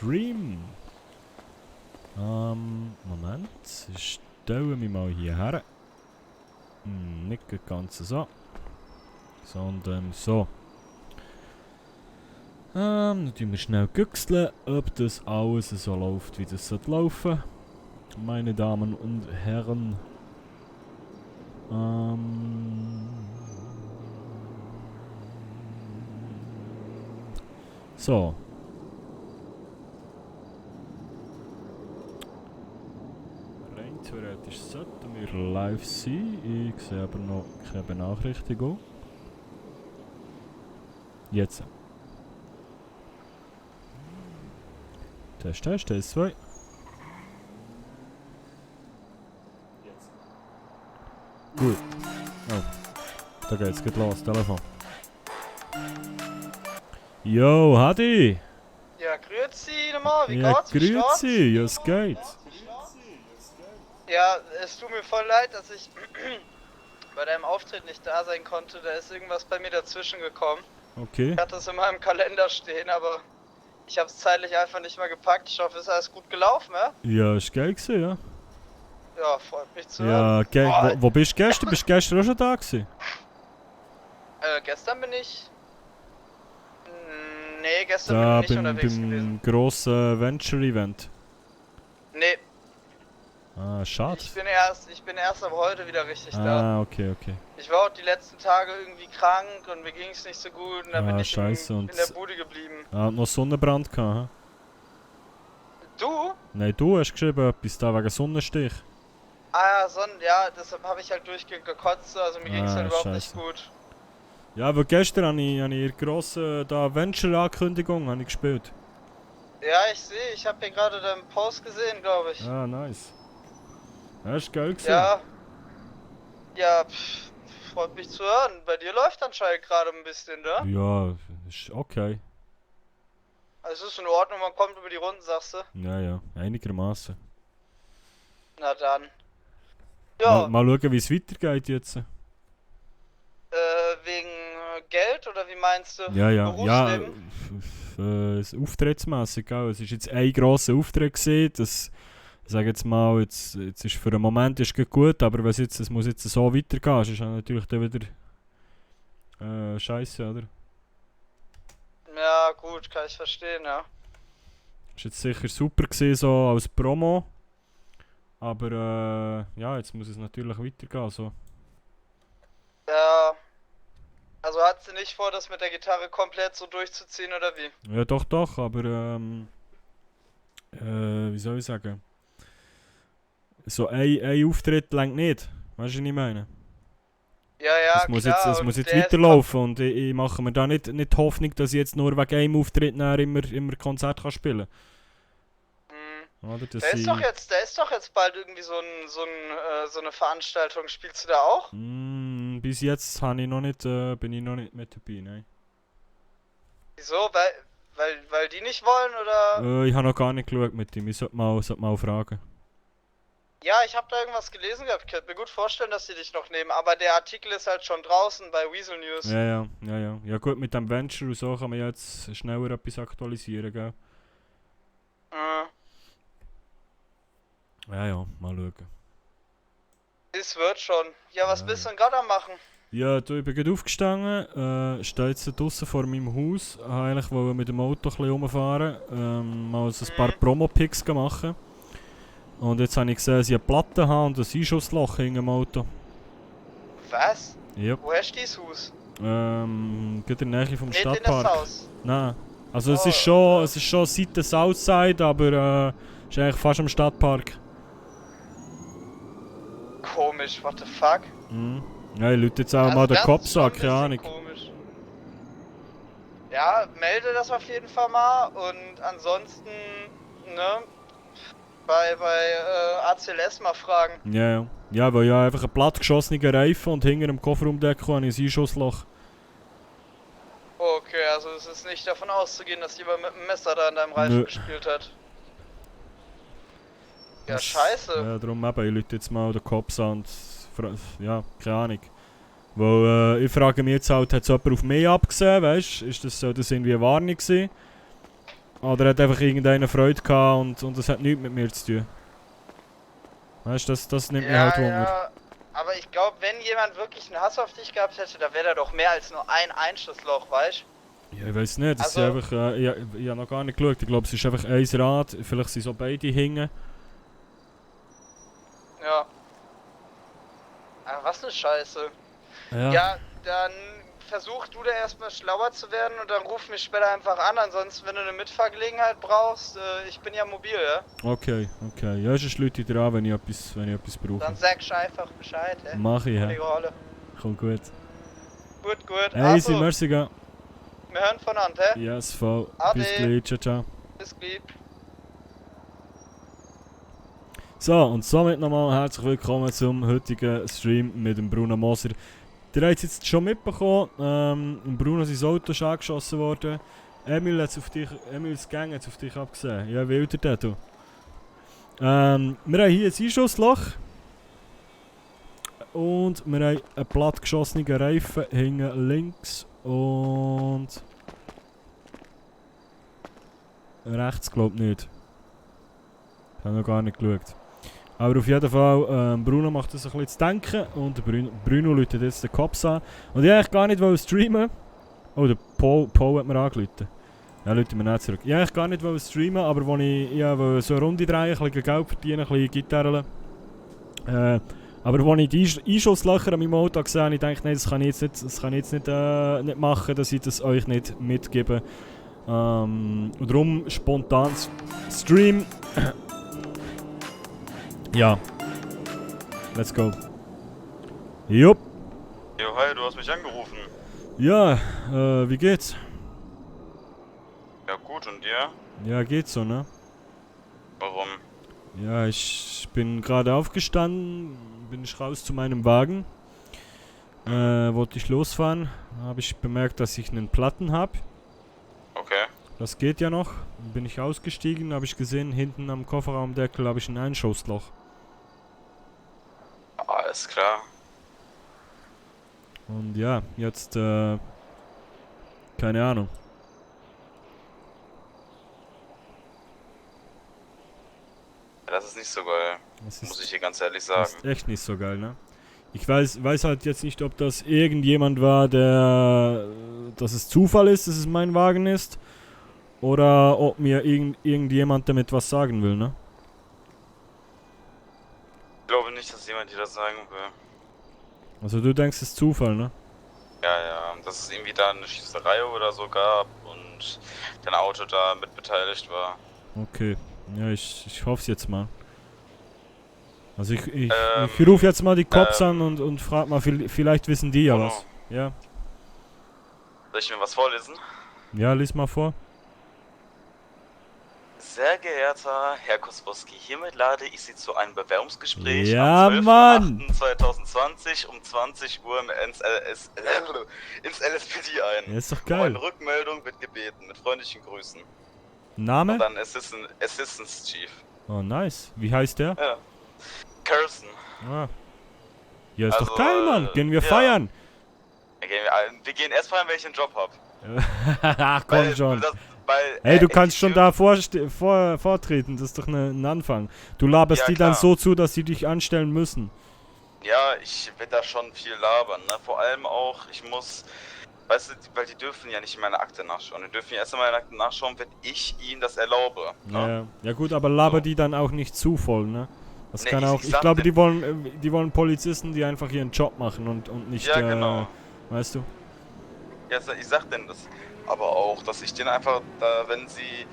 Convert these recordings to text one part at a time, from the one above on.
Stream. Moment. Ich stelle mich mal hierher. Nicht ganz so. Sondern so. Dann tun wir schnell güchseln, ob das alles so läuft, wie das sollte laufen. Meine Damen und Herren. So. Rein theoretisch sollten wir live sein. Ich sehe aber noch keine Benachrichtigung. Jetzt. Test, Test, Test 2. Gut. Oh. Da geht's, geht los, Telefon. Yo, Hadi! Ja, grüezi nochmal, wie Ja, geht's? Wie steht's? grüezi, ja, es geht. Ja, es tut mir voll leid, dass ich bei deinem Auftritt nicht da sein konnte. Da ist irgendwas bei mir dazwischen gekommen. Okay. Ich hatte es in meinem Kalender stehen, aber ich habe es zeitlich einfach nicht mehr gepackt. Ich hoffe, es ist alles gut gelaufen, ja? Ja, ist geil gewesen, ja. Ja, freut mich zu hören. Ja, geil. Wo bist du gestern? Bist du gestern auch schon da gewesen? Gestern bin ich... Nee, gestern Da bin ich nicht unterwegs gewesen. beim grossen Venture-Event. Nee, Ah, schade. ich bin erst ab heute wieder richtig da. Ah, okay, okay. Ich war auch die letzten Tage irgendwie krank und mir ging es nicht so gut und dann bin ich scheiße, in und der Bude geblieben. Ah, noch Sonnenbrand gehabt, hä? Du? Nein, du hast geschrieben etwas da wegen Sonnenstich. Ah, ja, deshalb habe ich halt durchgehend gekotzt, also mir ging es halt überhaupt Scheiße. nicht gut. Ja, aber gestern habe ich ihre grosse Venture-Ankündigung gespielt. Ja, ich sehe, ich habe hier gerade deinen Post gesehen, glaube ich. Ah, nice. Ja, ist geil gewesen. Ja, freut mich zu hören. Bei dir läuft anscheinend gerade ein bisschen, ne? Ja, ist okay. Also es ist in Ordnung, man kommt über die Runden, sagst du? Ja, ja, einigermaßen. Na dann. Ja, Mal schauen, wie es weitergeht jetzt. wegen Geld oder wie meinst du? Ja, ja, ja. Berufsleben? Auftrittsmässig, gell? Es war jetzt ein grosser Auftritt gewesen, das, ich sage jetzt mal, jetzt ist für den Moment ist gut, aber wenn es muss jetzt so weitergehen, ist natürlich dann wieder scheiße, oder? Ja, gut, kann ich verstehen, ja. Ist jetzt sicher super gewesen, so als Promo, aber ja, jetzt muss es natürlich weitergehen, so. Ja. Also hat sie nicht vor, das mit der Gitarre komplett so durchzuziehen oder wie? Ja, doch, doch, aber wie soll ich sagen? So ein Auftritt langt nicht, weißt du, was ich meine? Ja, ja, Es muss klar. jetzt, es und muss jetzt der ist weiterlaufen und ich mache mir da nicht die Hoffnung, dass ich jetzt nur wegen einem Auftritt nachher immer Konzert kann spielen Hm. kann. Da ist doch jetzt bald irgendwie so eine Veranstaltung. Spielst du da auch? Bis jetzt bin ich noch nicht mit dabei, nein. Wieso? Weil die nicht wollen oder? Ich habe noch gar nicht geschaut mit ihm, ich sollte mal fragen. Ja, ich habe da irgendwas gelesen gehabt. Ich könnte mir gut vorstellen, dass sie dich noch nehmen. Aber der Artikel ist halt schon draußen bei Weasel News. Ja. Ja gut, mit dem Venture und so kann man jetzt schneller etwas aktualisieren, gell? Äh, Ja, mal schauen. Es wird schon. Ja, was Ja. bist du denn gerade am machen? Ja, du, ich bin gerade aufgestanden, stehe jetzt draussen vor meinem Haus, wollte eigentlich mit dem Auto ein bisschen rumfahren, mal so ein paar Promo-Pics machen. Und jetzt habe ich gesehen, dass ich eine Platte habe und ein Einschussloch in dem Auto. Was? Ja, Wo hast du dein Haus? gerade in der Nähe vom Nicht in das Stadtpark. Haus. Nein, also es Oh, ist schon Seite Southside, aber ist eigentlich fast am Stadtpark. Komisch, what the fuck? Ja, ich rufe jetzt auch Also mal den das Kopf ist schon an, ein keine bisschen Ahnung. komisch. Ja, melde das auf jeden Fall mal und ansonsten, ne, bei ACLS mal fragen. Ja. Ja, weil ja einfach ein plattgeschossener Reifen und hinter dem Kofferraumdeckel habe ich ein Einschussloch. Okay, also es ist nicht davon auszugehen, dass jemand mit einem Messer da an deinem Reifen Nö. gespielt hat. Ja, Das- scheiße. Ja, darum eben, ich rufe jetzt mal den Kopf an und ja, keine Ahnung. Weil ich frage mich jetzt halt, hat es jemand auf mich abgesehen, weißt du? Soll das irgendwie eine Warnung sein? Oder hat einfach irgendeine Freude gehabt und das hat nichts mit mir zu tun. Weißt du, das nimmt mich halt Wunder. Ja, aber ich glaube, wenn jemand wirklich einen Hass auf dich gehabt hätte, da wäre da doch mehr als nur ein Einschussloch, weißt du? Ja, ich weiß nicht, das Also- ist einfach, ich habe noch gar nicht geschaut, ich glaube es ist einfach ein Rad, vielleicht sind so beide hingen. Ja. Aber was eine Scheiße. Ja. Ja, dann versuch du da erstmal schlauer zu werden und dann ruf mich später einfach an. Ansonsten, wenn du eine Mitfahrgelegenheit brauchst, ich bin ja mobil, ja? Okay. Ja, sonst Leute dir an, wenn ich etwas brauche. Dann sag ich einfach Bescheid, hä? Mach ich, Die ja. Rolle. Kommt gut. Gut. Easy, Also, merci, gell. wir hören voneinander, hä? Yes, voll. Ade. Bis gleich, ciao. Bis gleich. So, und somit nochmal herzlich willkommen zum heutigen Stream mit dem Bruno Moser. Ihr habt es jetzt schon mitbekommen, Bruno sein Auto ist angeschossen worden. Emils Gang hat es auf dich abgesehen. Ja, wie wilder der, du? Wir haben hier ein Einschussloch. Und wir haben einen plattgeschossenen Reifen hinten links und... rechts glaube ich nicht. Ich habe noch gar nicht geschaut. Aber auf jeden Fall, Bruno macht das ein bisschen zu denken und der Bruno läutet jetzt den Cops an. Und ich wollte eigentlich gar nicht streamen. Oh, der Paul hat mir angerufen. Ja, läutet mir nicht zurück. Ich wollte eigentlich gar nicht streamen, aber als ich so eine Runde drehen, ein bisschen Geld verdienen, ein bisschen Gitarren. Aber als ich die Einschusslöcher an meinem Auto gesehen habe, ich dachte, nein, das kann ich jetzt nicht machen, dass ich das euch nicht mitgebe. Und darum spontan Stream. Ja. Let's go. Jupp. Jo, hi, du hast mich angerufen. Ja, wie geht's? Ja gut, und dir? Ja, geht so, ne? Warum? Ja, ich bin gerade aufgestanden, bin ich raus zu meinem Wagen. Wollte ich losfahren, habe ich bemerkt, dass ich einen Platten habe. Okay. Das geht ja noch. Bin ich ausgestiegen, habe ich gesehen, hinten am Kofferraumdeckel habe ich ein Einschussloch. Alles klar. Und ja, jetzt, keine Ahnung. Das ist nicht so geil, Das muss ich ist, dir ganz ehrlich das sagen. ist echt nicht so geil, ne? Ich weiß halt jetzt nicht, ob das irgendjemand war, der, dass es Zufall ist, dass es mein Wagen ist. Oder ob mir irgendjemand damit was sagen will, ne? Ich glaube nicht, dass jemand dir das sagen will. Also du denkst, es ist Zufall, ne? Ja, dass es irgendwie da eine Schießerei oder so gab und dein Auto da mit beteiligt war. Okay. Ja, ich hoffe es jetzt mal. Also ich rufe jetzt mal die Cops an und frag mal, vielleicht wissen die ja Bruno. was. Ja? Soll ich mir was vorlesen? Ja, lies mal vor. Sehr geehrter Herr Kosbowski, hiermit lade ich Sie zu einem Bewerbungsgespräch Ja, am Mann! 12.08.2020 um 20 Uhr ins LSPD ein. Ja, ist doch Um eine geil. Rückmeldung wird gebeten, mit freundlichen Grüßen. Name? Und dann Assistance Chief. Oh, nice. Wie heißt der? Ja. Carson. Ah. Ja, ist doch Also, geil, Mann. Gehen wir ja. feiern. Wir gehen erst feiern, wenn ich einen Job hab. Ach, komm schon. Weil, Hey, du kannst schon da vortreten, das ist doch ein Anfang. Du laberst Ja, die dann klar. so zu, dass sie dich anstellen müssen. Ja, ich will da schon viel labern, ne? Vor allem auch, ich muss, weißt du, weil die dürfen ja nicht in meine Akte nachschauen. Die dürfen ja erst in meine Akte nachschauen, wenn ich ihnen das erlaube. Ne? Ja gut, aber laber So. die dann auch nicht zu voll, ne? Das Nee, kann ich auch. Ich sag glaube, dir- die wollen Polizisten, die einfach ihren Job machen und nicht. Ja, genau. Weißt du? Ja, ich sag denn das. Aber auch, dass ich denen einfach, da, wenn sie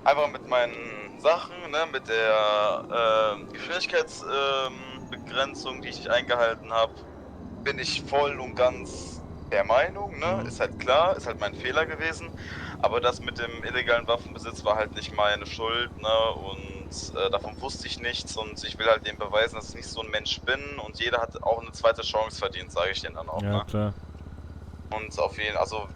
einfach mit meinen Sachen, ne, mit der Geschwindigkeitsbegrenzung, die ich nicht eingehalten habe, bin ich voll und ganz der Meinung, ne? Mhm. Ist halt klar, ist halt mein Fehler gewesen. Aber das mit dem illegalen Waffenbesitz war halt nicht meine Schuld, ne? Und davon wusste ich nichts und ich will halt dem beweisen, dass ich nicht so ein Mensch bin und jeder hat auch eine zweite Chance verdient, sage ich denen dann auch, Ja, ne? klar. Und auf jeden Fall, also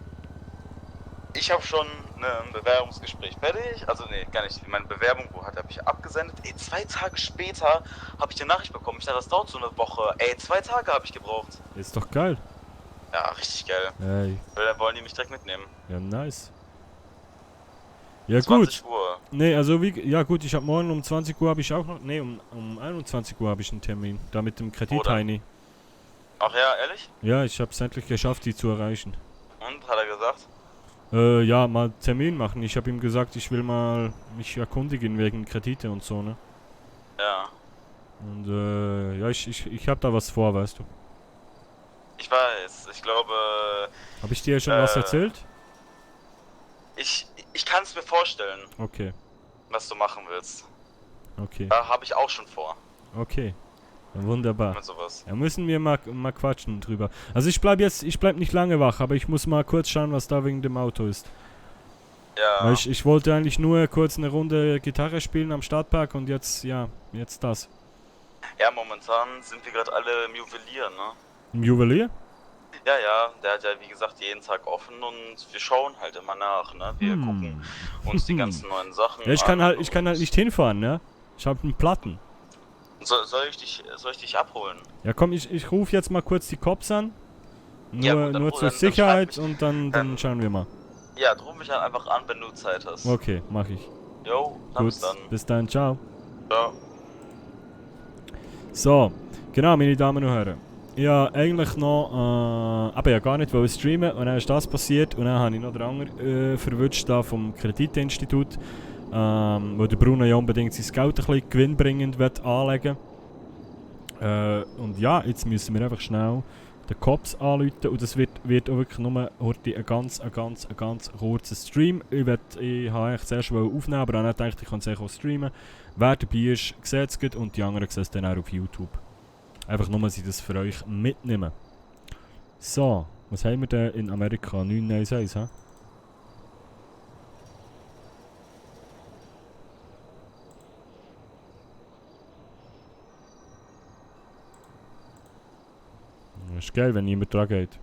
ich habe schon ein Bewerbungsgespräch fertig, also nee, gar nicht, meine Bewerbung, habe ich abgesendet, 2 Tage später habe ich die Nachricht bekommen, ich dachte, das dauert so eine Woche, 2 Tage habe ich gebraucht. Ist doch geil. Ja, richtig geil, Hey. weil dann wollen die mich direkt mitnehmen. Ja, nice. Ja 20 gut. Uhr. Nee, also ja gut, ich habe morgen um 20 Uhr habe ich auch noch. Nee, um 21 Uhr habe ich einen Termin. Da mit dem Kredit Oder? Heini. Ach ja, ehrlich? Ja, ich habe es endlich geschafft, die zu erreichen. Und, hat er gesagt? Ja, mal Termin machen. Ich habe ihm gesagt, ich will mal mich erkundigen wegen Kredite und so, ne? Ja. Und ja, ich habe da was vor, weißt du. Ich weiß, ich glaube, Habe ich dir schon was erzählt? ich kann es mir vorstellen, Okay, was du machen willst. okay, Da habe ich auch schon vor, okay. Ja, wunderbar. mit sowas. Da müssen wir mal quatschen drüber. Also ich bleib nicht lange wach, aber ich muss mal kurz schauen, was da wegen dem Auto ist. Ja. Weil ich wollte eigentlich nur kurz eine Runde Gitarre spielen am Stadtpark und jetzt das. Ja, momentan sind wir gerade alle im Juwelier, ne? Im Juwelier? Ja, ja, der hat ja wie gesagt jeden Tag offen und wir schauen halt immer nach, ne? Wir gucken uns die ganzen neuen Sachen Ja, ich kann an halt nicht hinfahren, ne? Ich habe einen Platten. Soll ich dich abholen? Ja komm, ich rufe jetzt mal kurz die Cops an. Ja, gut, dann Nur ruf- zur dann schreib Sicherheit mich. und dann schauen wir mal. Ja, ruf mich dann einfach an, wenn du Zeit hast. Okay, mach ich. Jo, dann Gut, bis dann. bis dann, ciao. Ciao. So, genau, meine Damen und Herren. Ja, eigentlich noch, aber ja gar nicht wollte streamen und dann ist das passiert und dann habe ich noch den anderen verwünscht da vom Kreditinstitut, wo der Bruno ja unbedingt sein Geld ein bisschen gewinnbringend anlegen will. Und ja, jetzt müssen wir einfach schnell den Cops anrufen und das wird auch wirklich nur heute ein ganz kurzer Stream. Ich habe eigentlich zuerst aufnehmen, aber dann dachte ich, kann es auch streamen. Wer dabei ist, sieht es und die anderen sehen es dann auch auf YouTube. Einfach nur, dass ich das für euch mitnehme. So, was haben wir denn in Amerika? 911, hä? Das ist geil, wenn niemand dran geht.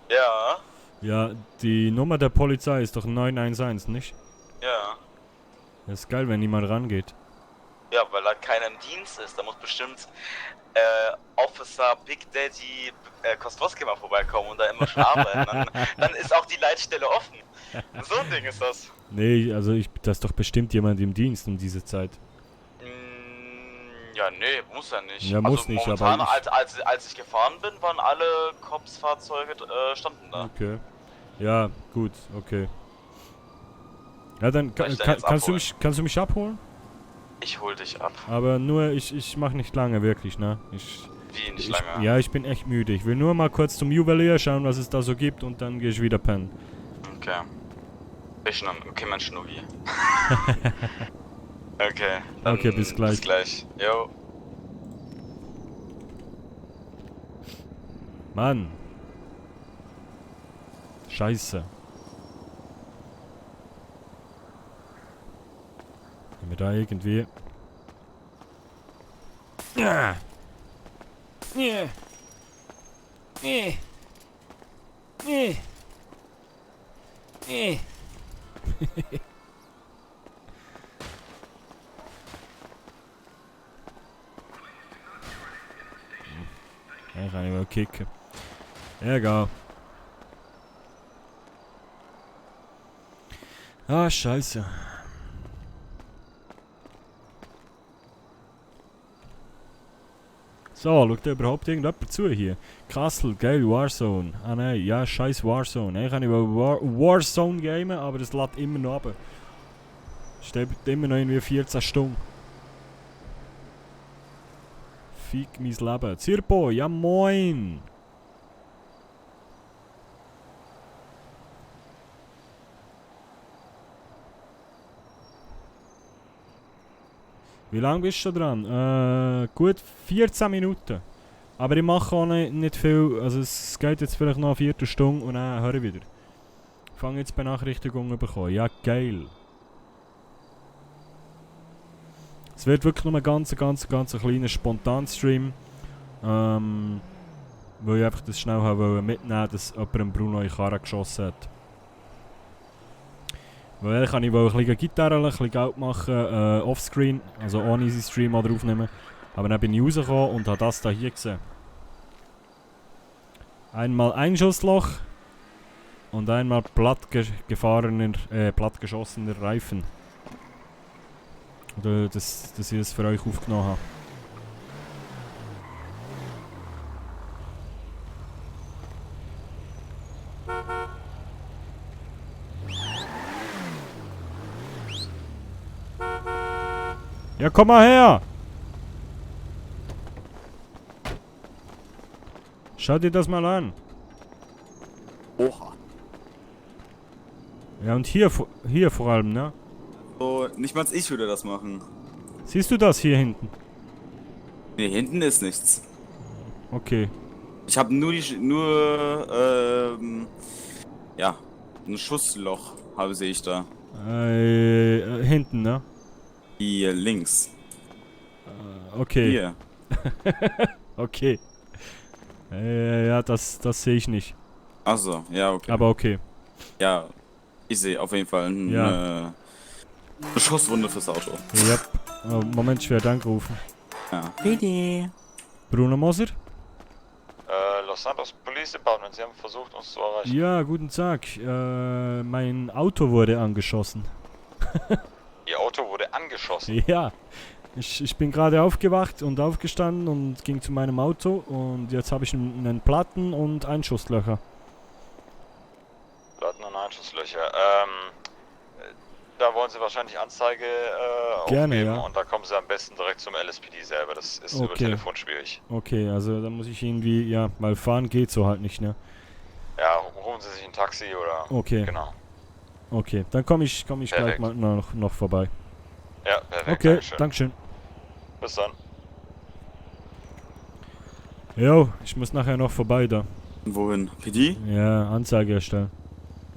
Ja, Ja, die Nummer der Polizei ist doch 911, nicht? ja. Das ist geil, wenn niemand rangeht. Ja, weil da keiner im Dienst ist. Da muss bestimmt Officer Big Daddy Kostowski mal vorbeikommen und da immer schon arbeiten. Dann ist auch die Leitstelle offen. So ein Ding ist das. Nee, also da ist doch bestimmt jemand im Dienst um diese Zeit. Ja, nee, muss ja nicht. Ja, muss nicht, momentan, aber als ich gefahren bin, waren alle Cops-Fahrzeuge standen da. Okay. Ja, gut, okay. Ja, dann Soll ich dann jetzt kannst du mich abholen? Ich hol dich ab. Aber nur, ich mach nicht lange, wirklich, ne? Wie nicht lange? Ja, ich bin echt müde. Ich will nur mal kurz zum Juwelier schauen, was es da so gibt und dann gehe ich wieder pennen. Okay. Okay, mein Schnuggi. Okay. Dann Okay, bis gleich. Bis gleich. Jo. Mann. Scheiße. Wenn wir da irgendwie... Ja. Ja. Ja. Ja. Ja. Ja, kann ich wel kicken. Egal. Ah, scheiße. So, schaut da überhaupt irgendjemand zu hier? Kassel, geil, Warzone. Ah nein, ja, scheiß Warzone. Ich kann nicht Warzone gamen, aber das lädt immer noch runter. Steht immer noch irgendwie 14 Stunden. Fick mein Leben. Zirpo, ja moin! Wie lange bist du schon dran? Gut 14 Minuten. Aber ich mache auch nicht viel. Also es geht jetzt vielleicht noch eine Viertelstunde und dann höre ich wieder. Ich fange jetzt Benachrichtigungen bekommen. Ja, geil. Es wird wirklich nur ein ganz kleiner Spontan-Stream. Weil ich einfach das schnell mitnehmen wollte, dass jemand einen Bruno in die Karre geschossen hat. Weil ich kann ein bisschen Gitarre, ein bisschen Geld machen, offscreen, also ohne Easy Stream oder aufnehmen. Aber dann bin ich rausgekommen und habe das hier gesehen. Einmal Einschussloch und einmal plattgeschossener Reifen. Oder dass ich das für euch aufgenommen habe. Ja, komm mal her! Schau dir das mal an. Oha. Ja, und hier vor allem, ne? So, nicht mal ich würde das machen. Siehst du das hier hinten? Nee, hinten ist nichts. Okay. Ich habe nur ja, ein Schussloch sehe ich da. Hinten, ne? Hier links. Okay. Hier. Okay. Ja, das sehe ich nicht. Achso, ja, okay. Aber okay. Ja, ich sehe auf jeden Fall eine Schusswunde fürs Auto. Yep. Moment, ich werde angerufen. Ja. Bitte. Bruno Moser? Los Santos Police Department, Sie haben versucht, uns zu erreichen. Ja, guten Tag. Mein Auto wurde angeschossen. Ihr Auto wurde angeschossen. Ja. Ich bin gerade aufgewacht und aufgestanden und ging zu meinem Auto und jetzt habe ich einen Platten und Einschusslöcher. Platten und Einschusslöcher. Da wollen Sie wahrscheinlich Anzeige Gerne, aufgeben ja. und da kommen Sie am besten direkt zum LSPD selber. Das ist über Okay. Telefon schwierig. Okay, also da muss ich irgendwie, ja, weil fahren geht so halt nicht, ne? Ja, rufen Sie sich ein Taxi oder... Okay. Genau. Okay, dann komme ich gleich Perfekt. mal noch vorbei. Ja, perfekt. Okay, Dankeschön. Dankeschön. Bis dann. Jo, ich muss nachher noch vorbei da. Wohin? PD? Ja, Anzeige erstellen.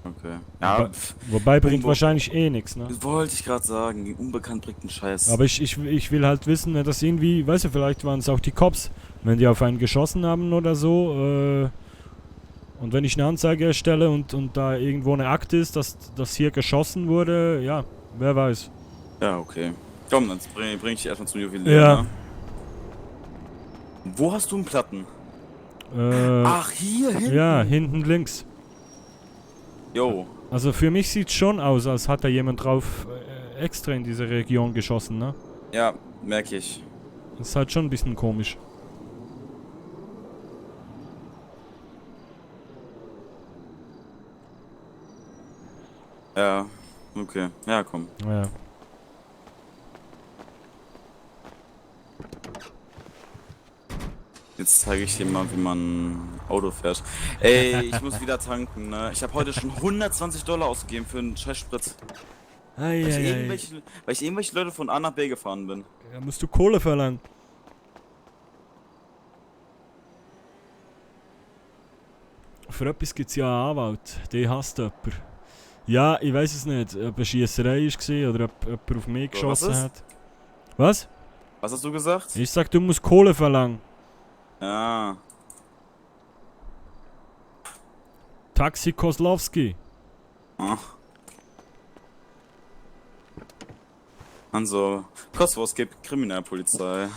Okay. Ja, Wobei bringt Umbo- wahrscheinlich eh nichts, ne? wollte ich gerade sagen. Unbekannt bringt einen Scheiß. Aber ich will halt wissen, ne, dass irgendwie, weißt du, vielleicht waren es auch die Cops, wenn die auf einen geschossen haben oder so, und wenn ich eine Anzeige erstelle und da irgendwo eine Akte ist, dass hier geschossen wurde, ja, wer weiß. Ja, okay. Komm, dann bring ich dich erstmal zum Juwelier. Ja. Ne? Wo hast du einen Platten? Ach, hier hinten? ja, hinten links. Jo. Also für mich sieht schon aus, als hat da jemand drauf extra in diese Region geschossen, ne? Ja, merke ich. Das ist halt schon ein bisschen komisch. Ja, okay. Ja, komm. Ja. Jetzt zeige ich dir mal, wie man Auto fährt. Ey, ich muss wieder tanken, ne? Ich habe heute schon $120 ausgegeben für einen scheiß Sprit. Weil ich irgendwelche Leute von A nach B gefahren bin. Ja, musst du Kohle verlangen. Für etwas gibt es ja einen Anwalt. Den hasst jemand. Ja, ich weiß es nicht, ob eine Schiesserei war oder ob jemand auf mich So, was geschossen ist? hat. Was? Was hast du gesagt? Ich sag, du musst Kohle verlangen. Ja. Taxi Koslowski. Ach. Also, Kosmos gibt Kriminalpolizei.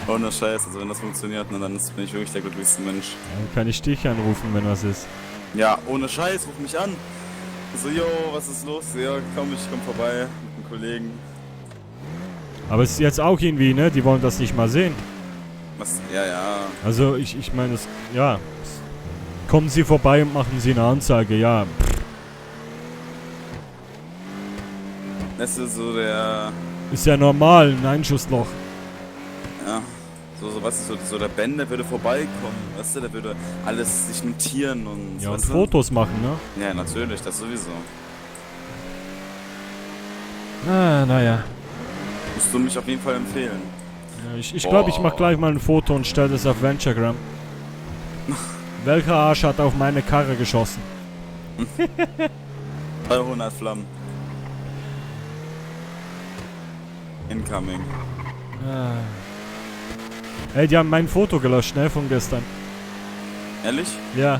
Ohne Scheiß, also wenn das funktioniert, dann bin ich wirklich der glücklichste Mensch. Dann kann ich dich anrufen, wenn was ist. Ja, ohne Scheiß, ruf mich an. So, yo, was ist los? Ja, komm, ich komm vorbei mit einem Kollegen. Aber es ist jetzt auch irgendwie, ne? Die wollen das nicht mal sehen. Was? Ja, ja. Also ich meine, ja. Kommen Sie vorbei und machen Sie eine Anzeige, ja. Das ist so der. Ist ja normal, ein Einschussloch. Ja. So weißt du, so der Ben, der würde vorbeikommen, weißt du, der würde alles sich notieren und. Ja, und weißt du? Fotos machen, ne? Ja, natürlich, das sowieso. Ah, naja. Musst du mich auf jeden Fall empfehlen. Ja, ich glaube, ich mache gleich mal ein Foto und stelle das auf Venturegram. Welcher Arsch hat auf meine Karre geschossen? 300 Flammen. Incoming. Ah. Ey, die haben mein Foto gelöscht, ne, von gestern. Ehrlich? Ja.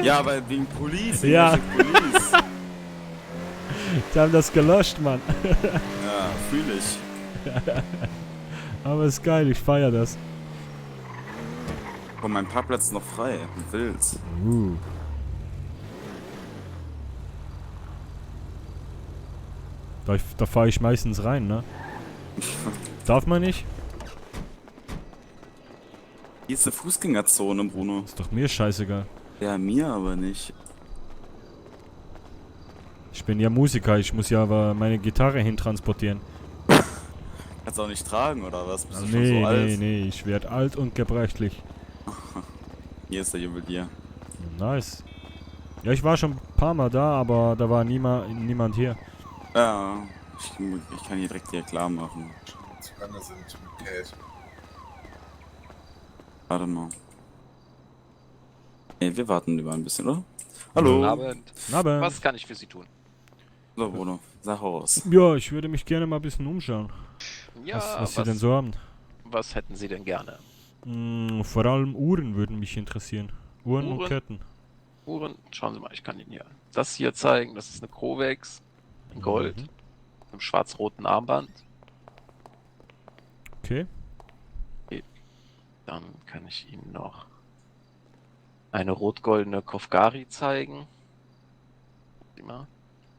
Ja, aber wegen Police. Ja. Police. Die haben das gelöscht, Mann. Ja, fühle ich. Aber ist geil, ich feier das. Oh, mein Parkplatz ist noch frei. Wild. Da fahre ich meistens rein, ne? Darf man nicht? Hier ist eine Fußgängerzone, Bruno. Ist doch mir scheißegal. Ja, mir aber nicht. Ich bin ja Musiker, ich muss ja aber meine Gitarre hintransportieren. Kannst du auch nicht tragen, oder was? Bist du schon Nee, so alt? nee, ich werde alt und gebrechlich. Hier ist der Juwelier. Nice. Ja, ich war schon ein paar Mal da, aber da war niemand hier. Ja, ich kann hier direkt hier klar machen. Zu lange sind mit Geld. Warte mal. Ey, wir warten lieber ein bisschen, oder? Hallo. Guten Abend. Aber Was kann ich für Sie tun? So, Bruno, sag raus. ja, ich würde mich gerne mal ein bisschen umschauen. Ja, Was Sie denn so haben. was hätten Sie denn gerne? Vor allem Uhren würden mich interessieren. Uhren und Uhren? Ketten. Uhren, schauen Sie mal, ich kann Ihnen hier das hier zeigen. Das ist eine Crovex in Gold, Mhm. mit einem schwarz-roten Armband. Okay. Dann kann ich Ihnen noch eine rot-goldene Kofgari zeigen. Sieh mal,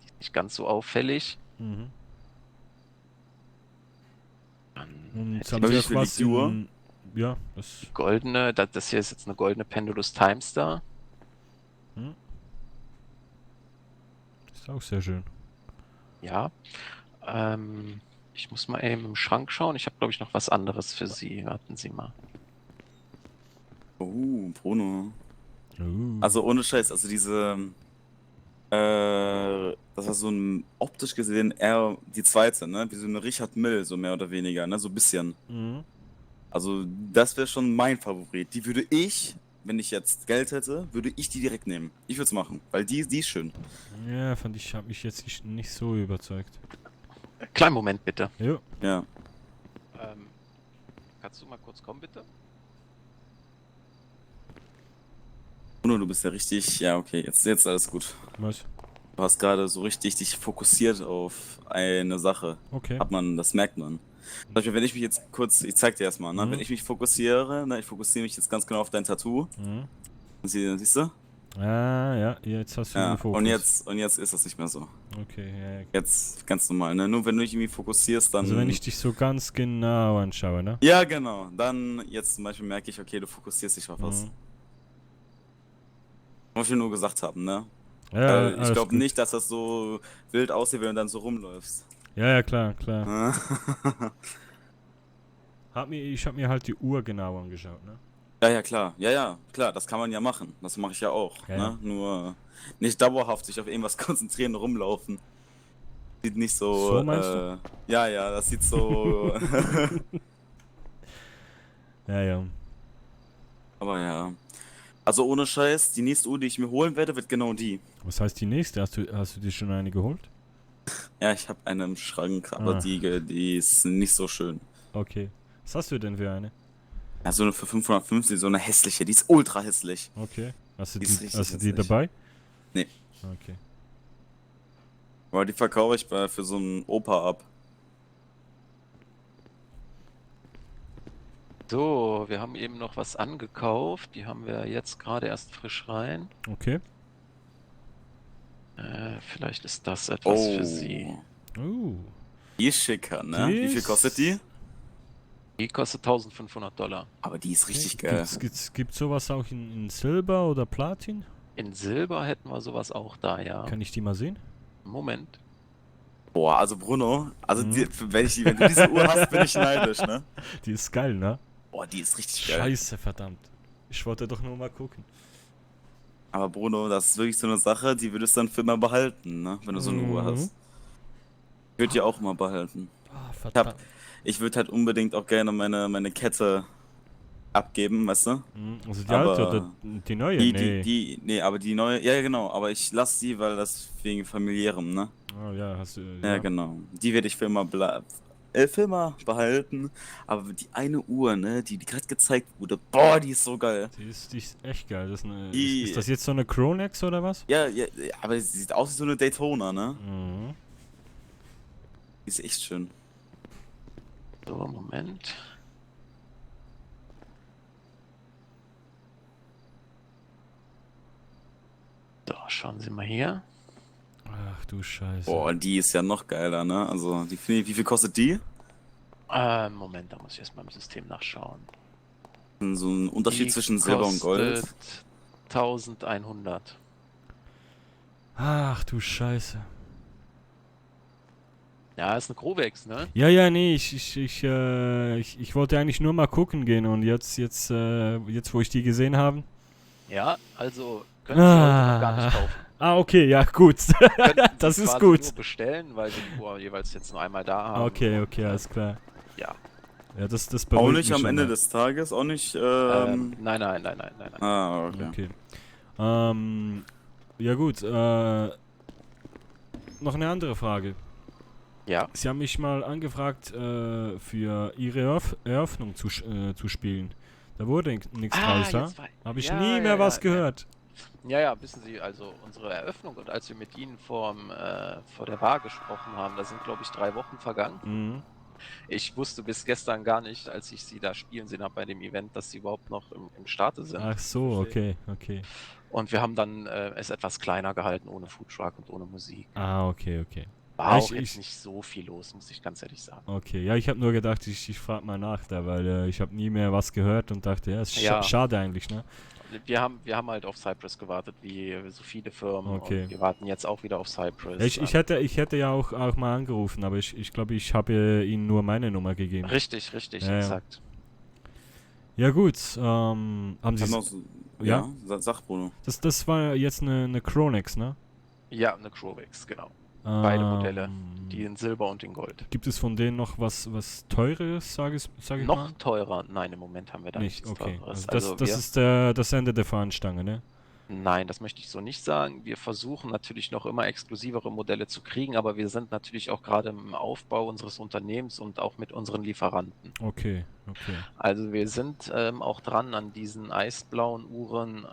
die ist nicht ganz so auffällig. Mhm. Dann Und hätte haben wie Sie auch viel was liegt die Uhr? in... Ja, das... ich goldene, das hier ist jetzt eine goldene Pendulous Timestar. Ist auch sehr schön. Ja. Ich muss mal eben im Schrank schauen. Ich habe, glaube ich, noch was anderes für Sie. Warten Sie mal. Oh, Bruno. Uh. Also ohne Scheiß, also diese, das war so ein optisch gesehen eher die zweite, ne? Wie so eine Richard Mill, so mehr oder weniger, ne? So ein bisschen. Mhm. Also das wäre schon mein Favorit. Die würde ich, wenn ich jetzt Geld hätte, würde ich die direkt nehmen. Ich würde es machen, weil die ist schön. Ja, hat mich jetzt nicht so überzeugt. Kleinen Moment, bitte. Jo. Ja. Kannst du mal kurz kommen, bitte? Bruno, du bist ja richtig, ja okay, jetzt alles gut. Was? Du hast gerade so richtig dich fokussiert auf eine Sache. Okay. Das merkt man. Zum Beispiel, wenn ich mich jetzt kurz, ich zeig dir erstmal, ne? Mhm. Wenn ich mich fokussiere, ne, ich fokussiere mich jetzt ganz genau auf dein Tattoo. Mhm. Siehst du? Ah, ja, jetzt hast du Ja. den Fokus. Und jetzt ist das nicht mehr so. Okay, ja. Jetzt ganz normal, ne? Nur wenn du dich irgendwie fokussierst, dann. Also wenn ich dich so ganz genau anschaue, ne? Ja, genau. Dann jetzt zum Beispiel merke ich, okay, du fokussierst dich auf was. Mhm. Was wir nur gesagt haben, ne? Ja, Ich alles glaube gut. nicht, dass das so wild aussieht, wenn du dann so rumläufst. Ja, klar, klar. Ja, Ich hab mir halt die Uhr genau angeschaut, ne? ja, klar. Ja, klar, das kann man ja machen. Das mache ich ja auch. Ja, Ne? Nur nicht dauerhaft sich auf irgendwas konzentrieren und rumlaufen. Sieht nicht so. So meinst du? Ja, das sieht so. Ja. Aber ja. Also ohne Scheiß, die nächste Uhr, die ich mir holen werde, wird genau die. Was heißt die nächste? Hast du dir schon eine geholt? Ja, ich habe eine im Schrank, aber Ah. die ist nicht so schön. Okay. Was hast du denn für eine? Ja, so eine für 550, so eine hässliche, die ist ultra hässlich. Okay. Hast du Die ist richtig die hässlich. dabei? Nee. Okay. Aber die verkaufe ich für so einen Opa ab. So, wir haben eben noch was angekauft. Die haben wir jetzt gerade erst frisch rein. Okay. Vielleicht ist das etwas für Sie. Die ist schicker, ne? Die Wie viel ist- kostet die? Die kostet $1.500. Aber die ist richtig geil. Gibt's sowas auch in Silber oder Platin? In Silber hätten wir sowas auch da, ja. Kann ich die mal sehen? Moment. Boah, also Bruno, also Mhm. wenn du diese Uhr hast, bin ich neidisch, ne? Die ist geil, ne? Boah, die ist richtig geil. Scheiße, verdammt. Ich wollte doch nur mal gucken. Aber Bruno, das ist wirklich so eine Sache, die würdest du dann für immer behalten, ne? Wenn du so eine Uhr Mhm. hast. Ich würde die auch mal behalten. Ah, verdammt. Ich würde halt unbedingt auch gerne meine Kette abgeben, weißt du? Also die Aber alte oder die neue? Nee, aber die neue, ja genau, aber ich lasse die, weil das wegen familiärem, ne? Oh, ja, hast du. Ja, genau. Die werde ich für immer behalten. Aber die eine Uhr, ne, die gerade gezeigt wurde, boah, die ist so geil. Die ist echt geil. Das ist, Die- ist das jetzt so eine Chronex oder was? Ja, aber sie sieht aus wie so eine Daytona, ne? Mhm. Die ist echt schön. So, Moment. schauen Sie mal hier. Ach du Scheiße. Boah, die ist ja noch geiler, ne? Also, wie viel kostet die? Moment, da muss ich erstmal im System nachschauen. So ein Unterschied Die zwischen Silber und Gold. kostet 1100. Ach du Scheiße. Ja, ist eine Grovex, ne? Ja, nee, ich wollte eigentlich nur mal gucken gehen und jetzt, wo ich die gesehen habe. Ja, also können Sie heute noch gar nicht kaufen. Okay, ja, gut. Könnten Sie Das ist quasi gut. nur bestellen, weil Sie die jeweils jetzt nur einmal da haben. Okay, Und, alles klar. Ja. Ja, das Auch beruhigt nicht mich am schon Ende mal. des Tages, auch nicht. Nein. Ah, okay. Okay. Ja gut, noch eine andere Frage. Ja. Sie haben mich mal angefragt, für Ihre Eröffnung zu spielen. Da wurde nichts draus, ja? Habe ich nie mehr was gehört. Ja, wissen Sie, also unsere Eröffnung und als wir mit Ihnen vor der Bar gesprochen haben, da sind, glaube ich, 3 Wochen vergangen. Mhm. Ich wusste bis gestern gar nicht, als ich Sie da spielen sehen habe bei dem Event, dass Sie überhaupt noch im Starte sind. Ach so, okay. Und wir haben dann es etwas kleiner gehalten, ohne Foodtruck und ohne Musik. Okay. War Ja, auch jetzt nicht so viel los, muss ich ganz ehrlich sagen. Okay, ja, ich habe nur gedacht, ich frage mal nach da, weil ich habe nie mehr was gehört und dachte, ja, ist Ja. schade eigentlich, ne? Wir haben halt auf Cypress gewartet, wie so viele Firmen. Okay. Und wir warten jetzt auch wieder auf Cypress. Ich hätte ja auch mal angerufen, aber ich glaube, ich habe Ihnen nur meine Nummer gegeben. Richtig, Ja. exakt. Ja gut, haben Sie... Hat noch so, Ja? Sag Bruno. Das war jetzt eine Chronex, ne? Ja, eine Crowex, genau. Beide Modelle. Ähm, Die in Silber und in Gold. Gibt es von denen noch was Teures, sag ich Noch mal? teurer? Nein, im Moment haben wir da Nicht, nichts okay. Teures. Also das ist das Ende der Fahnenstange, ne? Nein, das möchte ich so nicht sagen. Wir versuchen natürlich noch immer exklusivere Modelle zu kriegen, aber wir sind natürlich auch gerade im Aufbau unseres Unternehmens und auch mit unseren Lieferanten. Okay. Also wir sind auch dran an diesen eisblauen Uhren,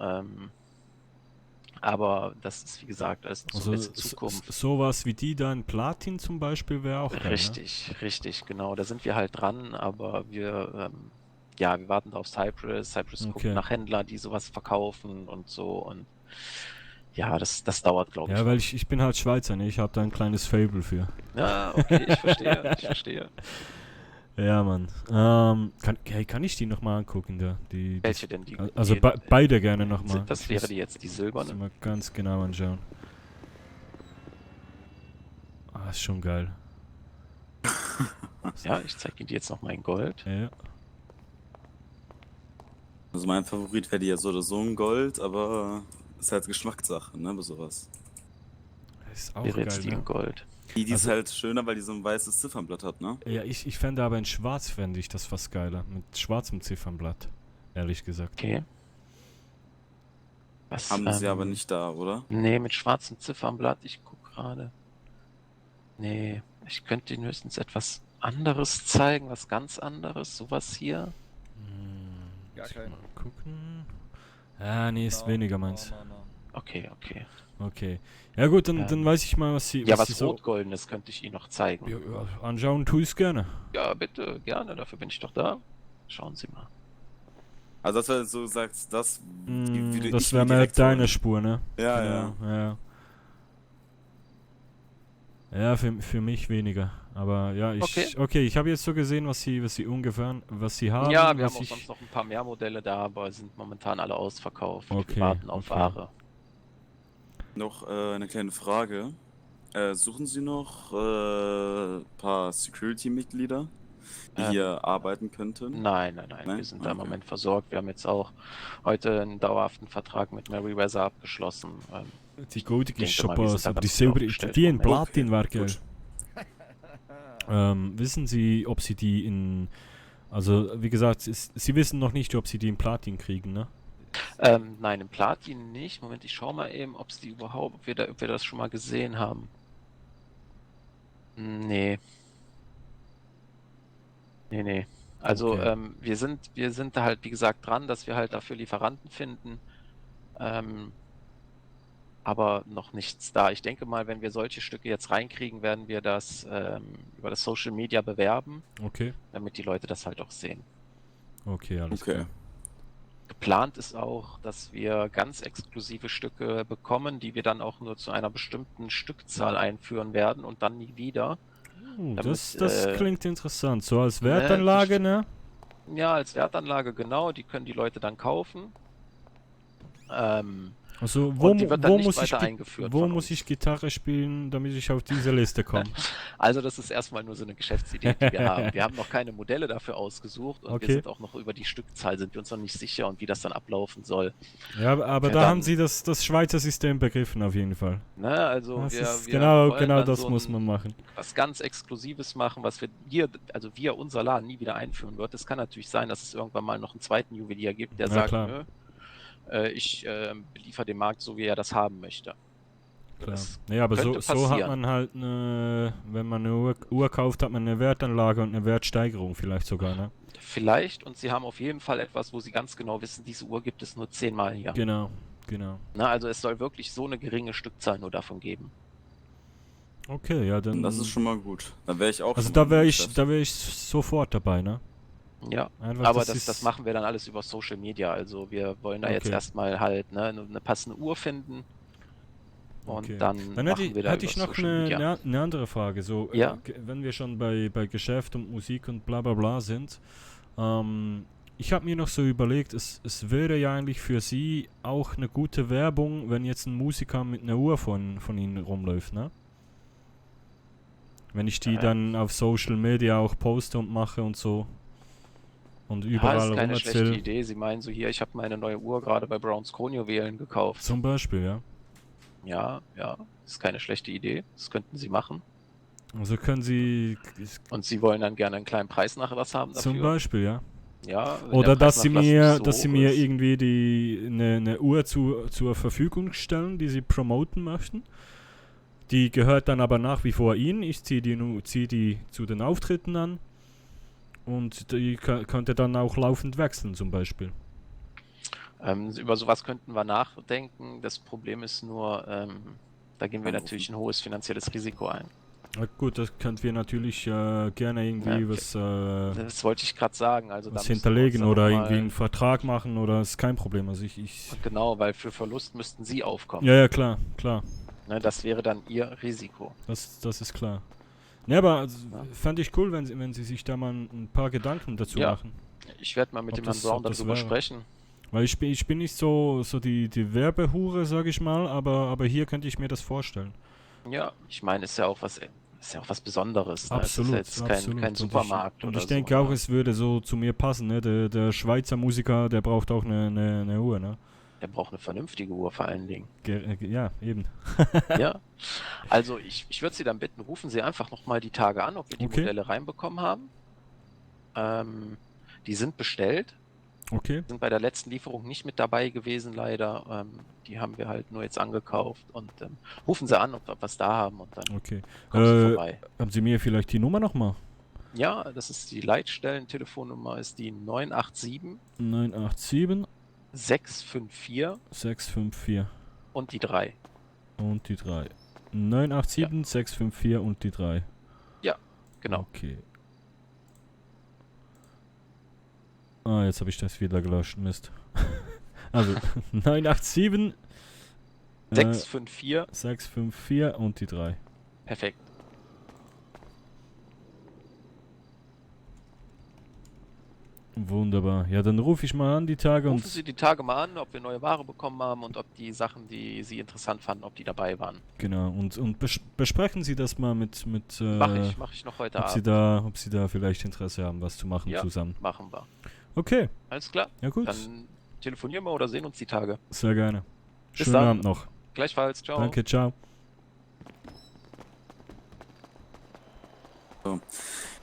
aber das ist wie gesagt alles noch so Also ein bisschen Zukunft. sowas wie die da in Platin zum Beispiel wäre auch geil, ne? Richtig, genau. Da sind wir halt dran, aber wir warten da auf Cypress. Cypress guckt Okay. nach Händlern, die sowas verkaufen und so. Und ja, das dauert, glaube ich. Ja, weil ich bin halt Schweizer, ne? Ich habe da ein kleines Faible für. Ja, okay, ich verstehe. Ja, Mann. Kann ich die nochmal angucken, da? Welche denn? Die, Also beide gerne nochmal. Das wäre die jetzt, die silberne. Mal ganz genau anschauen. Ist schon geil. Ja, ich zeige Ihnen die jetzt nochmal in Gold. Ja. Also mein Favorit wäre die ja so oder so ein Gold, aber ist halt Geschmackssache, ne, bei sowas. Ist auch Wäre jetzt geil, die in ne? Gold. Die ist Also- halt schöner, weil die so ein weißes Ziffernblatt hat, ne? Ja, ich fände aber in Schwarz fände ich das fast geiler. Mit schwarzem Ziffernblatt. Ehrlich gesagt. Okay. Was, Haben sie aber nicht da, oder? Nee, mit schwarzem Ziffernblatt. Ich guck gerade. Nee, ich könnte Ihnen höchstens etwas anderes zeigen, was ganz anderes. Sowas hier. Gar Muss ich kein. mal gucken. Nee, ist weniger meins. Okay. Okay. Ja gut, dann weiß ich mal, was sie Ja, was sie was so... Rot-Goldenes könnte ich Ihnen noch zeigen. Ja, anschauen tue ich gerne. Ja, bitte, gerne, dafür bin ich doch da. Schauen Sie mal. Also das wäre so gesagt, das würde Das ich wäre mir mal direkt deine holen. Spur, ne? Ja, Genau, ja, für mich weniger. Aber ja, okay, ich habe jetzt so gesehen, was sie haben. Ja, wir was haben auch ich, sonst noch ein paar mehr Modelle da, aber sind momentan alle ausverkauft. Okay, Wir warten auf okay. Ware. Noch eine kleine Frage. Suchen Sie noch paar Security-Mitglieder, die hier arbeiten könnten? Nein, Nein? wir sind da im Okay. Moment versorgt. Wir haben jetzt auch heute einen dauerhaften Vertrag mit Meriwether abgeschlossen. die goldige ist denke schon mal, wir sind passt, da aber die ganz gut Silber, aufgestellt die im in Moment. Platin wäre geil. Gut. Wissen Sie, ob Sie die in... Also, wie gesagt, Sie wissen noch nicht, ob Sie die in Platin kriegen, ne? Nein, im Platin nicht. Moment, ich schau mal eben, ob wir das schon mal gesehen haben. Nee. Also, Okay. wir sind da halt, wie gesagt, dran, dass wir halt dafür Lieferanten finden. Aber noch nichts da. Ich denke mal, wenn wir solche Stücke jetzt reinkriegen, werden wir das über das Social Media bewerben, Okay. damit die Leute das halt auch sehen. Okay, alles Okay. klar. Geplant ist auch, dass wir ganz exklusive Stücke bekommen, die wir dann auch nur zu einer bestimmten Stückzahl einführen werden und dann nie wieder. Das Damit, klingt interessant. So als Wertanlage, ne? Ja, als Wertanlage, genau, die können die Leute dann kaufen. Also Und die wird dann nicht weiter eingeführt wo von muss uns. ich Gitarre spielen, damit ich auf diese Liste komme? Also das ist erstmal nur so eine Geschäftsidee, die wir haben. Wir haben noch keine Modelle dafür ausgesucht und Okay. wir sind auch noch über die Stückzahl, sind wir uns noch nicht sicher und wie das dann ablaufen soll. Ja, aber Ja, da dann- haben Sie das Schweizer System begriffen auf jeden Fall. Ne, also Das wir ist wollen genau dann das so muss ein- man machen. was ganz Exklusives machen, was wir unser Laden nie wieder einführen wird. Es kann natürlich sein, dass es irgendwann mal noch einen zweiten Juwelier gibt, der Ja, sagt, klar. nö, ich beliefere den Markt so, wie er das haben möchte. Klar. Das Ja, aber so könnte hat passieren. man halt wenn man eine Uhr kauft, hat man eine Wertanlage und eine Wertsteigerung vielleicht sogar, ne? Vielleicht, und sie haben auf jeden Fall etwas, wo sie ganz genau wissen, diese Uhr gibt es nur 10-mal hier. Genau. Na, also es soll wirklich so eine geringe Stückzahl nur davon geben. Okay, ja, dann. Das ist schon mal gut. Da wäre ich auch Also schon da mal wäre im ich, Geschäft. da wäre ich sofort dabei, ne? Ja, Einfach, aber ist- das machen wir dann alles über Social Media. Also wir wollen da jetzt Okay. erstmal halt ne, eine passende Uhr finden. Und Okay. dann Dann machen wir da hätte über ich noch Social Media. eine andere Frage. So, Ja. wenn wir schon bei Geschäft und Musik und bla bla bla sind, ich habe mir noch so überlegt, es wäre ja eigentlich für Sie auch eine gute Werbung, wenn jetzt ein Musiker mit einer Uhr von Ihnen rumläuft, ne? Wenn ich die Ja. dann auf Social Media auch poste und mache und so. Und überall ist keine schlechte rumerzähle. Idee. Sie meinen so hier, ich habe meine neue Uhr gerade bei Browns Kronjuwelen gekauft. Zum Beispiel, ja. Ja, ist keine schlechte Idee. Das könnten Sie machen. Also können Sie Und Sie wollen dann gerne einen kleinen Preisnachlass haben dafür. zum Beispiel, ja. Ja, wenn Oder der dass sie Preisnachlass mir, nicht so dass sie hoch mir ist. irgendwie eine Uhr zur Verfügung stellen, die sie promoten möchten. Die gehört dann aber nach wie vor Ihnen. Ich zieh die zu den Auftritten an. Und die könnte dann auch laufend wechseln zum Beispiel. Über sowas könnten wir nachdenken. Das Problem ist nur, da gehen wir Anrufen. natürlich ein hohes finanzielles Risiko ein. Na gut, das könnten wir natürlich gerne irgendwie Ja, was Das wollte ich gerade sagen. Also da müssen wir uns hinterlegen dann oder noch irgendwie mal- einen Vertrag machen oder ist kein Problem. Also Genau, weil für Verlust müssten Sie aufkommen. ja, klar. Ne, das wäre dann Ihr Risiko. Das ist klar. Ne, aber also, Ja. fände ich cool, wenn Sie sich da mal ein paar Gedanken dazu Ja. machen. Ich werde mal mit Ob dem Herrn das- Brown ob das darüber wäre. sprechen. Weil ich bin nicht so die Werbehure, sag ich mal, aber hier könnte ich mir das vorstellen. Ja, ich meine, ist ja auch was Besonderes. Ne? Absolut, Es ist ja jetzt kein Und Supermarkt Und oder ich denke so, auch, ne? es würde so zu mir passen, ne? Der Schweizer Musiker, der braucht auch eine Uhr, ne? Der braucht eine vernünftige Uhr vor allen Dingen. Ja, eben. Ja. Also ich würde Sie dann bitten, rufen Sie einfach nochmal die Tage an, ob wir die Okay. Modelle reinbekommen haben. Die sind bestellt, Okay. sind bei der letzten Lieferung nicht mit dabei gewesen, leider. Die haben wir halt nur jetzt angekauft und rufen Sie an, ob wir was da haben und dann Okay. kommen Sie vorbei. Haben Sie mir vielleicht die Nummer nochmal? Ja, das ist die Leitstellen-Telefonnummer, ist die 987 987 654 654 und die 3. und die 3. 987 654 und die 3. Genau. Okay. Ah, jetzt habe ich das wieder gelöscht. Mist. Also 987 654, 654 und die 3. perfekt. Wunderbar. Ja, dann rufe ich mal an die Tage Rufen und Sie die Tage mal an, ob wir neue Ware bekommen haben und ob die Sachen, die Sie interessant fanden, ob die dabei waren. genau und besprechen Sie das mal mit Mach ich noch heute Abend. ob Sie da vielleicht Interesse haben, was zu machen Ja. zusammen. Machen wir. Okay, Alles klar. ja gut. Dann telefonieren wir oder sehen uns die Tage. Sehr gerne. Bis Schönen dann. Abend noch. Gleichfalls. Ciao. Danke, ciao.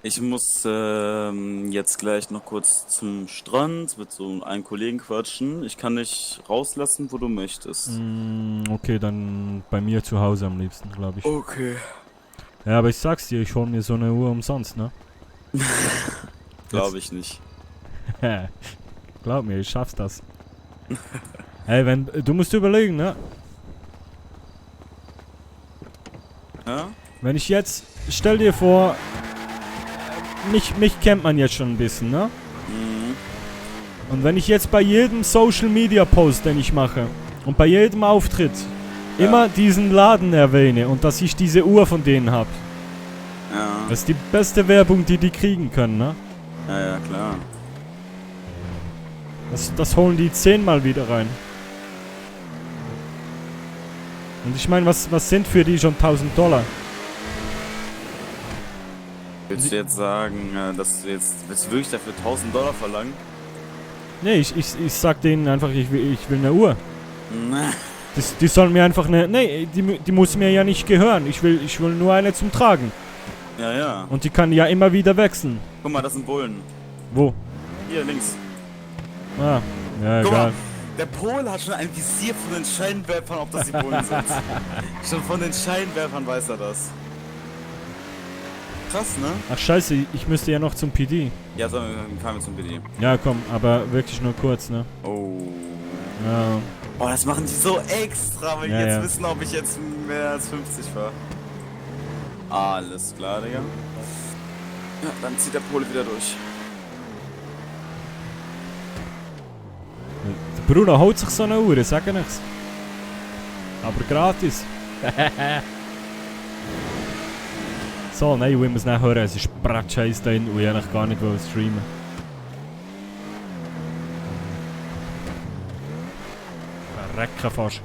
Ich muss jetzt gleich noch kurz zum Strand mit so einem Kollegen quatschen. Ich kann dich rauslassen, wo du möchtest. Okay, dann bei mir zu Hause am liebsten, glaube ich. Okay. Ja, aber ich sag's dir, ich hol mir so eine Uhr umsonst, ne? Glaube ich nicht. Glaub mir, ich schaff's das. Hey, du musst überlegen, ne? Ja? Wenn ich jetzt, stell dir vor, mich kennt man jetzt schon ein bisschen, ne? Mhm. Und wenn ich jetzt bei jedem Social Media Post, den ich mache, und bei jedem Auftritt immer diesen Laden erwähne und dass ich diese Uhr von denen habe, Ja. das ist die beste Werbung, die die kriegen können, ne? Ja, klar. Das holen die 10-mal wieder rein. Und ich meine, was sind für die schon $1000? Willst du jetzt sagen, dass du jetzt willst du wirklich dafür $1000 verlangen? Nee, ich sag denen einfach, ich will eine Uhr. Na, Die sollen mir einfach eine... Nee, die muss mir ja nicht gehören. Ich will nur eine zum Tragen. ja. Und die kann ja immer wieder wechseln. Guck mal, das sind Bullen. Wo? Hier links. Ah, ja, Guck egal. mal, der Pol hat schon ein Visier von den Scheinwerfern, ob das die Bullen sind. Schon von den Scheinwerfern weiß er das. Krass, ne? Ach scheiße, ich müsste ja noch zum PD. Ja, so, fahren wir zum BD. Ja, komm, aber wirklich nur kurz, ne? Oh. Ja. Oh, das machen die so extra, weil die Ja, jetzt ja. wissen, ob ich jetzt mehr als 50 fahre. Alles klar, Digga. Ja, dann zieht der Pole wieder durch. Der Bruno holt sich so eine Uhr, sag ich's. Aber gratis. So, nein, ich will es nicht hören, es ist Bratscheiß da hinten und ich eigentlich gar nicht streamen. Verrecken fast.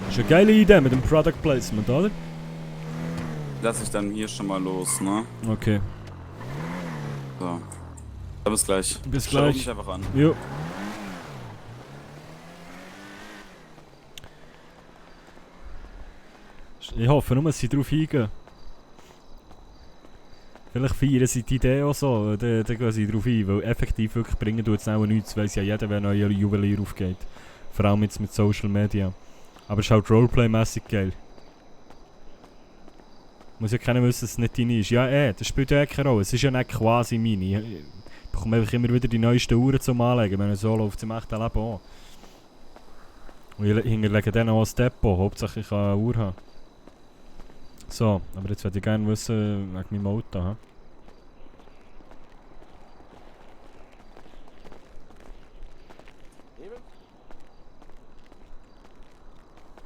Das ist eine geile Idee mit dem Product Placement, oder? Lass ich dann hier schon mal los, ne? Okay. So. Dann bis gleich. Bis Schau gleich. mich einfach an. Jo. Ich hoffe nur, dass sie darauf eingehen. Vielleicht feiern sie die Idee auch so, dann gehen sie darauf ein, weil effektiv wirklich bringen tut es auch nichts, weiss ja jeder, wenn ein neuer Juwelier aufgeht. Vor allem jetzt mit Social Media. Aber es ist halt Roleplay-mässig geil. Muss ja keiner wissen, dass es nicht deine ist. Ja, das spielt ja keine Rolle. Es ist ja nicht quasi meine. Ich bekomme einfach immer wieder die neuesten Uhren zum Anlegen, wenn so läuft es im echten Leben auch. Und ich hinterlege dann auch ein Depot, hauptsächlich ich kann eine Uhr haben. So, aber jetzt würde ich gerne wissen, wegen meinem Auto, ha?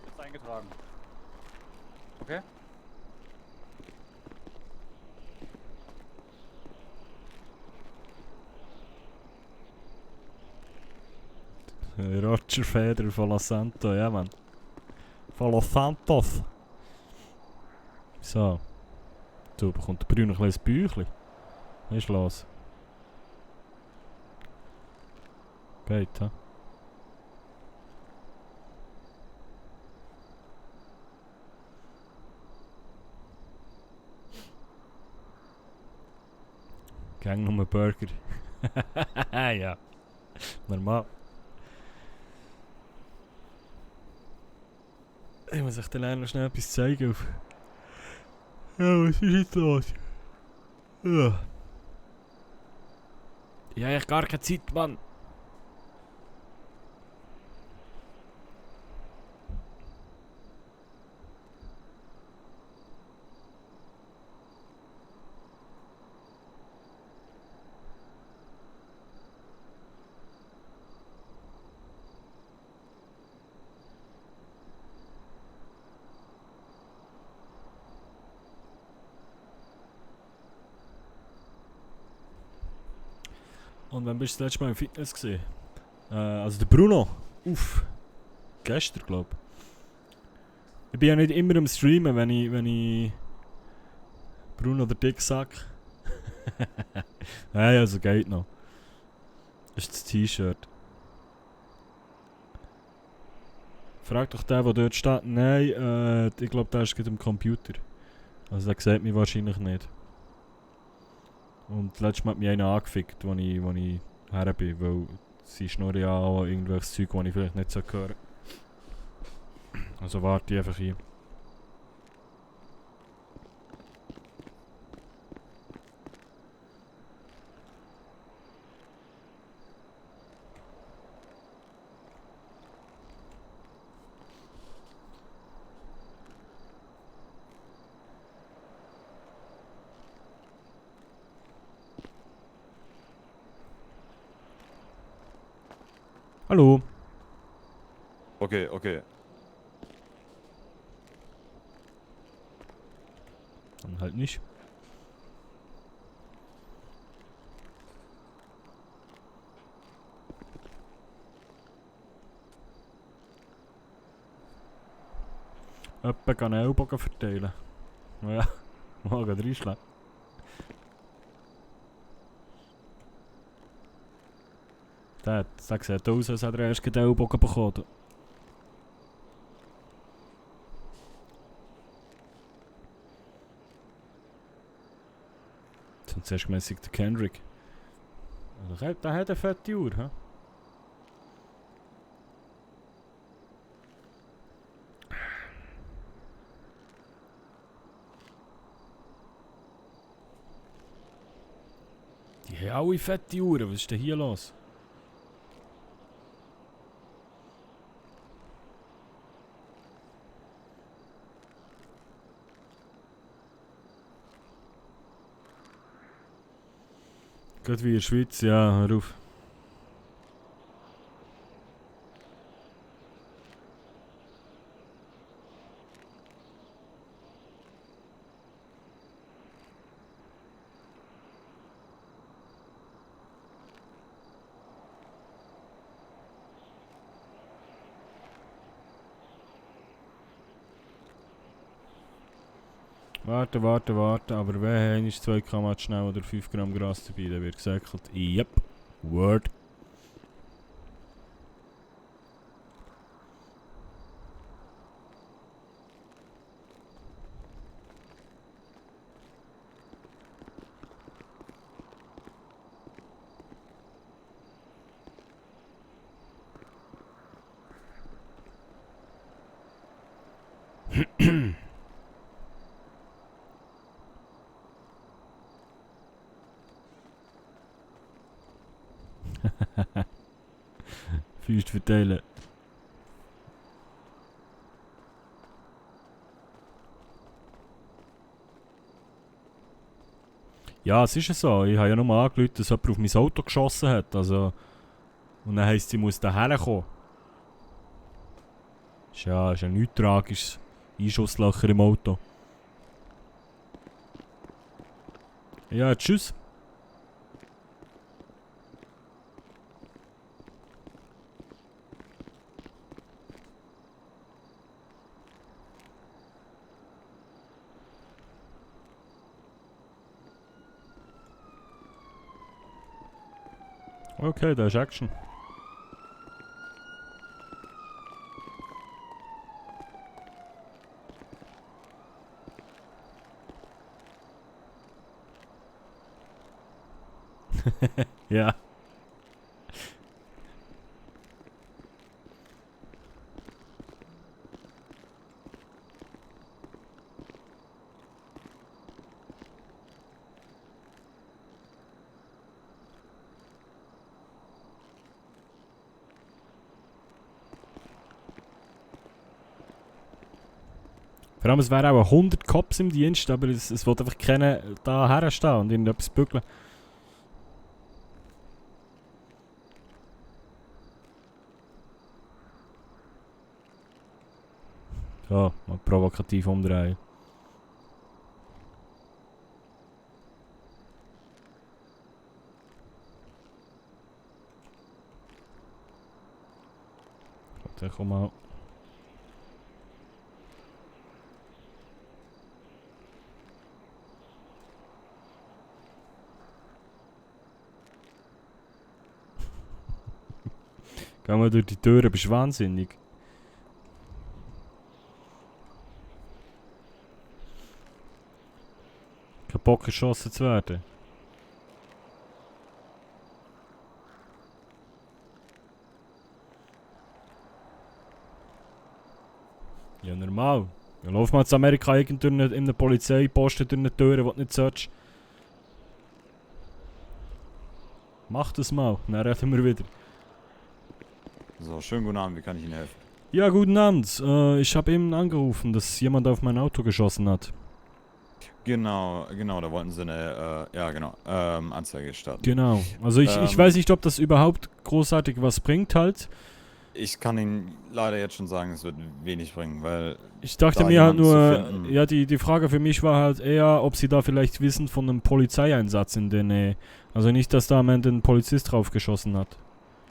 Ist eingetragen. Okay? Roger Federer von Los Santos, ja man. Von Los Santos. So. Du bekommt der Bruno ein kleines Büchlein. Was ist los? Geht, ha? Gang nur Burger. Ja. Normal. Ich muss euch dann noch schnell etwas zeigen. Ja, was ist jetzt los? Ja. Ich habe eigentlich gar keine Zeit, Mann. Und wann bist du das letzte Mal im Fitness gesehen? Also der Bruno. Uff. Gestern, glaub ich. Ich bin ja nicht immer am Streamen, wenn ich Bruno der Dick sag. Nein, also geht noch. Das ist das T-Shirt. Frag doch den, der dort steht. Nein, ich glaube, der ist gerade am Computer. Also der sieht mich wahrscheinlich nicht. Und letztes Mal hat mich einer angefickt, als ich her bin, weil sie schnurren ja auch irgendwelches Zeug, das ich vielleicht nicht hören soll. Also warte ich einfach hier. Hallo. Okay, okay. Dann halt nicht. Jemand kann einen Ellbogen verteilen. Ja, mal reinschlagen. Der sieht aus, als hätte er erst den Ellbogen bekommen. Zum zuerst gemäßigt der Kendrick. Der hat eine fette Uhr, hä? Die haben alle fette Uhren, was ist denn hier los? Gerade wie in der Schweiz, ja, hör auf. Warte, aber wenn ist 2 Gramm schnell oder 5 Gramm Gras dabei, dann wird gesäckelt. Yep, Word. Fünf verteilen. Ja, es ist ja so. Ich habe ja nur angerufen, dass jemand auf mein Auto geschossen hat. Also, und dann heisst, sie muss daher kommen. Ist ja nichts Tragisches. Einschusslöcher im Auto. Ja, tschüss. Okay, da ist Action. Ja. Vor allem, es wären auch 100 Cops im Dienst, aber es will einfach keiner da herstehen und irgendetwas bügeln. So, mal provokativ umdrehen. Warte, komm mal. Geh mal durch die Türen, bist du wahnsinnig. Kein Bock geschossen zu werden. Ja, normal. Ja, lauf mal zu Amerika irgendwo in einer Polizeiposten durch eine Tür, die du nicht sollst. Mach das mal, dann reden wir wieder. So, schönen guten Abend, wie kann ich Ihnen helfen? Ja, guten Abend. Ich habe eben angerufen, dass jemand auf mein Auto geschossen hat. Genau, da wollten sie eine, Anzeige starten. Genau. Also ich weiß nicht, ob das überhaupt großartig was bringt halt. Ich kann Ihnen leider jetzt schon sagen, es wird wenig bringen, weil Ich dachte da mir halt jemanden zu nur, finden- ja, die Frage für mich war halt eher, ob sie da vielleicht wissen von einem Polizeieinsatz in der Nähe. Also nicht, dass da am Ende ein Polizist drauf geschossen hat.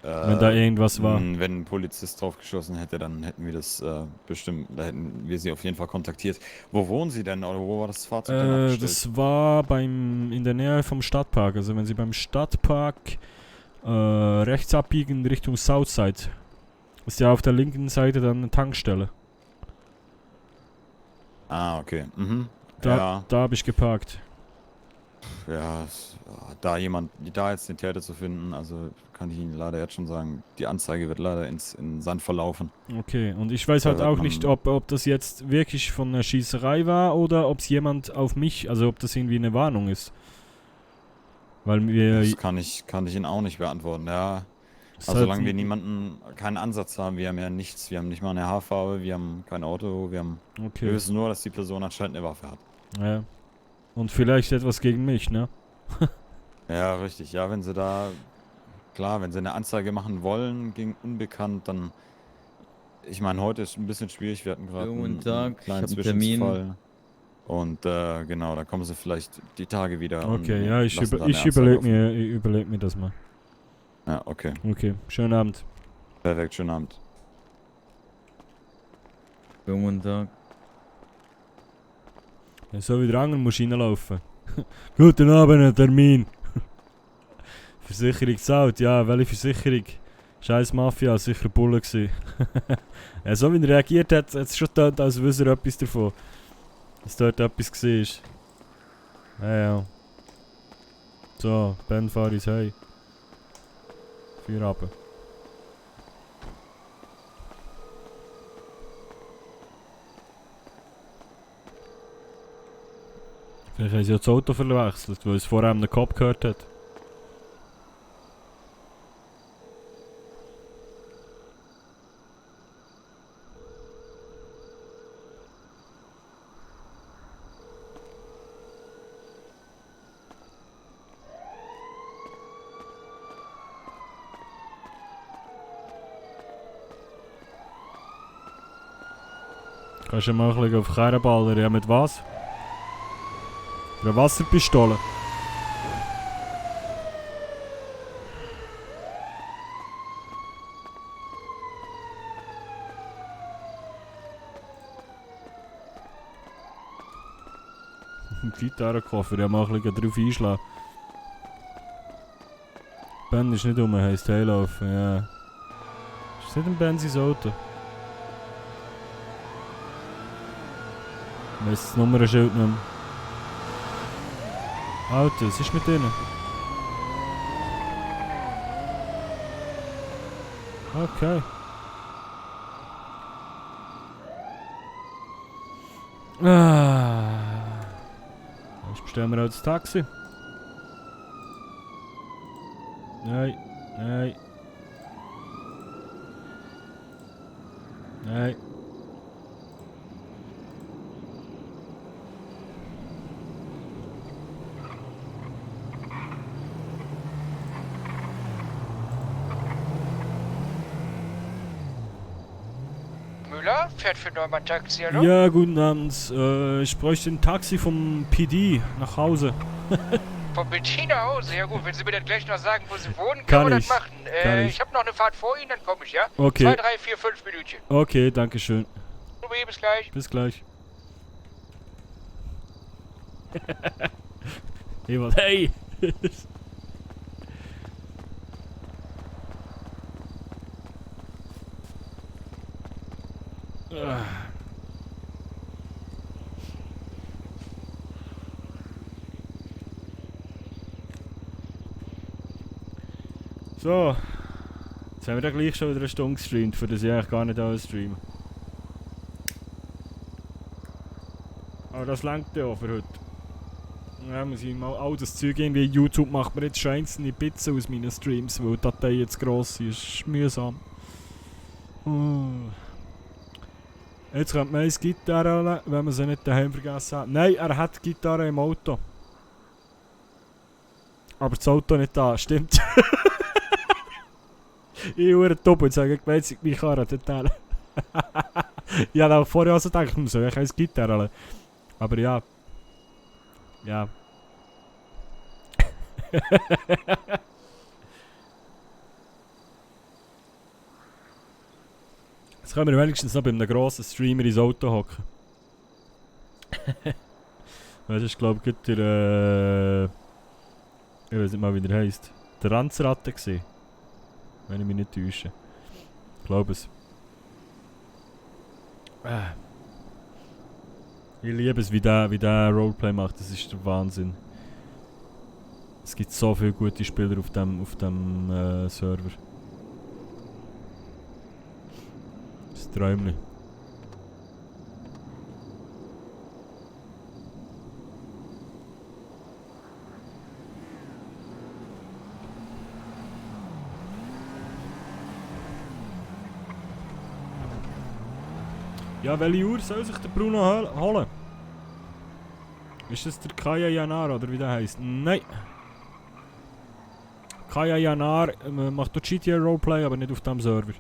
Wenn da irgendwas war. Wenn ein Polizist drauf geschossen hätte, dann hätten wir das bestimmt, da hätten wir sie auf jeden Fall kontaktiert. Wo wohnen Sie denn oder wo war das Fahrzeug denn abgestellt? Das war in der Nähe vom Stadtpark. Also wenn Sie beim Stadtpark rechts abbiegen Richtung Southside, ist ja auf der linken Seite dann eine Tankstelle. Ah, okay. Mhm. Da habe ich geparkt. Ja, da jetzt den Täter zu finden, also kann ich Ihnen leider jetzt schon sagen, die Anzeige wird leider in Sand verlaufen. Okay, und ich weiß Da halt wird auch man- nicht, ob das jetzt wirklich von einer Schießerei war oder ob es jemand auf mich, also ob das irgendwie eine Warnung ist. Weil wir... Das kann ich Ihnen auch nicht beantworten, ja. es Also halt solange wir ein- keinen Ansatz haben, wir haben ja nichts, wir haben nicht mal eine Haarfarbe, wir haben kein Auto, wir Okay, wissen nur, dass die Person anscheinend eine Waffe hat. ja. Und vielleicht etwas gegen mich, ne? Ja, richtig. Ja, wenn sie eine Anzeige machen wollen gegen Unbekannt, dann. Ich meine, heute ist ein bisschen schwierig. Wir hatten gerade Guten einen Tag, kleinen ich hab einen Termin. Zwischenfall. Und genau, da kommen sie vielleicht die Tage wieder. Okay, ja, ich lassen dann eine überlege Anzeige überleg mir das mal. offen. Ja, okay. Okay, schönen Abend. Perfekt, schönen Abend. Guten Tag. Ja, so wie der Anger muss reinlaufen. Guten Abend, ein Termin. Versicherung zahlt, ja, welche Versicherung? Scheiß Mafia, sicher Bulle gsi. Ja, so wie er reagiert hat, hat es schon gedacht, als wüsste er etwas davon. Dass dort etwas war. Ja. So, Ben, fahr ins Heim. Feuer runter. Vielleicht haben sie ja das Auto verwechselt, weil es vorher einen Kopf gehört hat. Kannst du mal ein bisschen auf Kehren ballern? Ja, mit was? Eine Wasserpistole. Gitarrenkoffer, ja, mal ein bisschen drauf einschlagen. Ben ist nicht rum, heisst Heilaufen, ja. Ist nicht ein Ben sein Auto? Ich weiss das Nummernschild nicht mehr. Alter, was ist mit denen? Okay. Jetzt bestellen wir auch das Taxi. Nein, nein. Nein. Müller fährt für Neumann Taxi, hallo? Ja, guten Abend. Ich bräuchte ein Taxi vom PD nach Hause. Von Bettina nach Hause, ja gut. Wenn Sie mir dann gleich noch sagen, wo Sie wohnen, Kann können wir ich. das machen. Kann ich. Ich habe noch eine Fahrt vor Ihnen, dann komme ich, ja? Okay. 2, 3, 4, 5 Minütchen. Okay, danke schön. Super, bis gleich. Bis gleich. Jemand, hey! So. Jetzt haben wir ja gleich schon wieder eine Stunde gestreamt, für das ich eigentlich gar nicht alles streamen. Aber das langt ja auch für heute. Ja, muss ich mal all das Zeug irgendwie. YouTube macht mir jetzt schon einzelne Bits aus meinen Streams, weil die Datei jetzt gross ist. Ist mühsam. Jetzt könnte man eine Gitarre holen, wenn man sie nicht daheim vergessen hat. Nein, er hat die Gitarre im Auto. Aber das Auto nicht da, stimmt. Ich höre top und sage, ich weiß nicht, wie ich kann dort. Ich habe auch vorher also gedacht, man soll eine Gitarre holen. Aber ja. Ja. Jetzt können wir wenigstens noch bei einem grossen Streamer ins Auto hocken. Das ist glaube ich der ich weiß nicht mal wie der heisst. Der Ranzratte gesehen. Wenn ich mich nicht täusche. Ich glaube es. Ich liebe es, wie der Roleplay macht. Das ist der Wahnsinn. Es gibt so viele gute Spieler auf dem Server. Das Träumchen. Ja, welche Uhr soll sich der Bruno holen? Ist das der Kaya Yanar oder wie der heisst? Nein! Kaya Yanar macht auch GTA Roleplay, aber nicht auf diesem Server.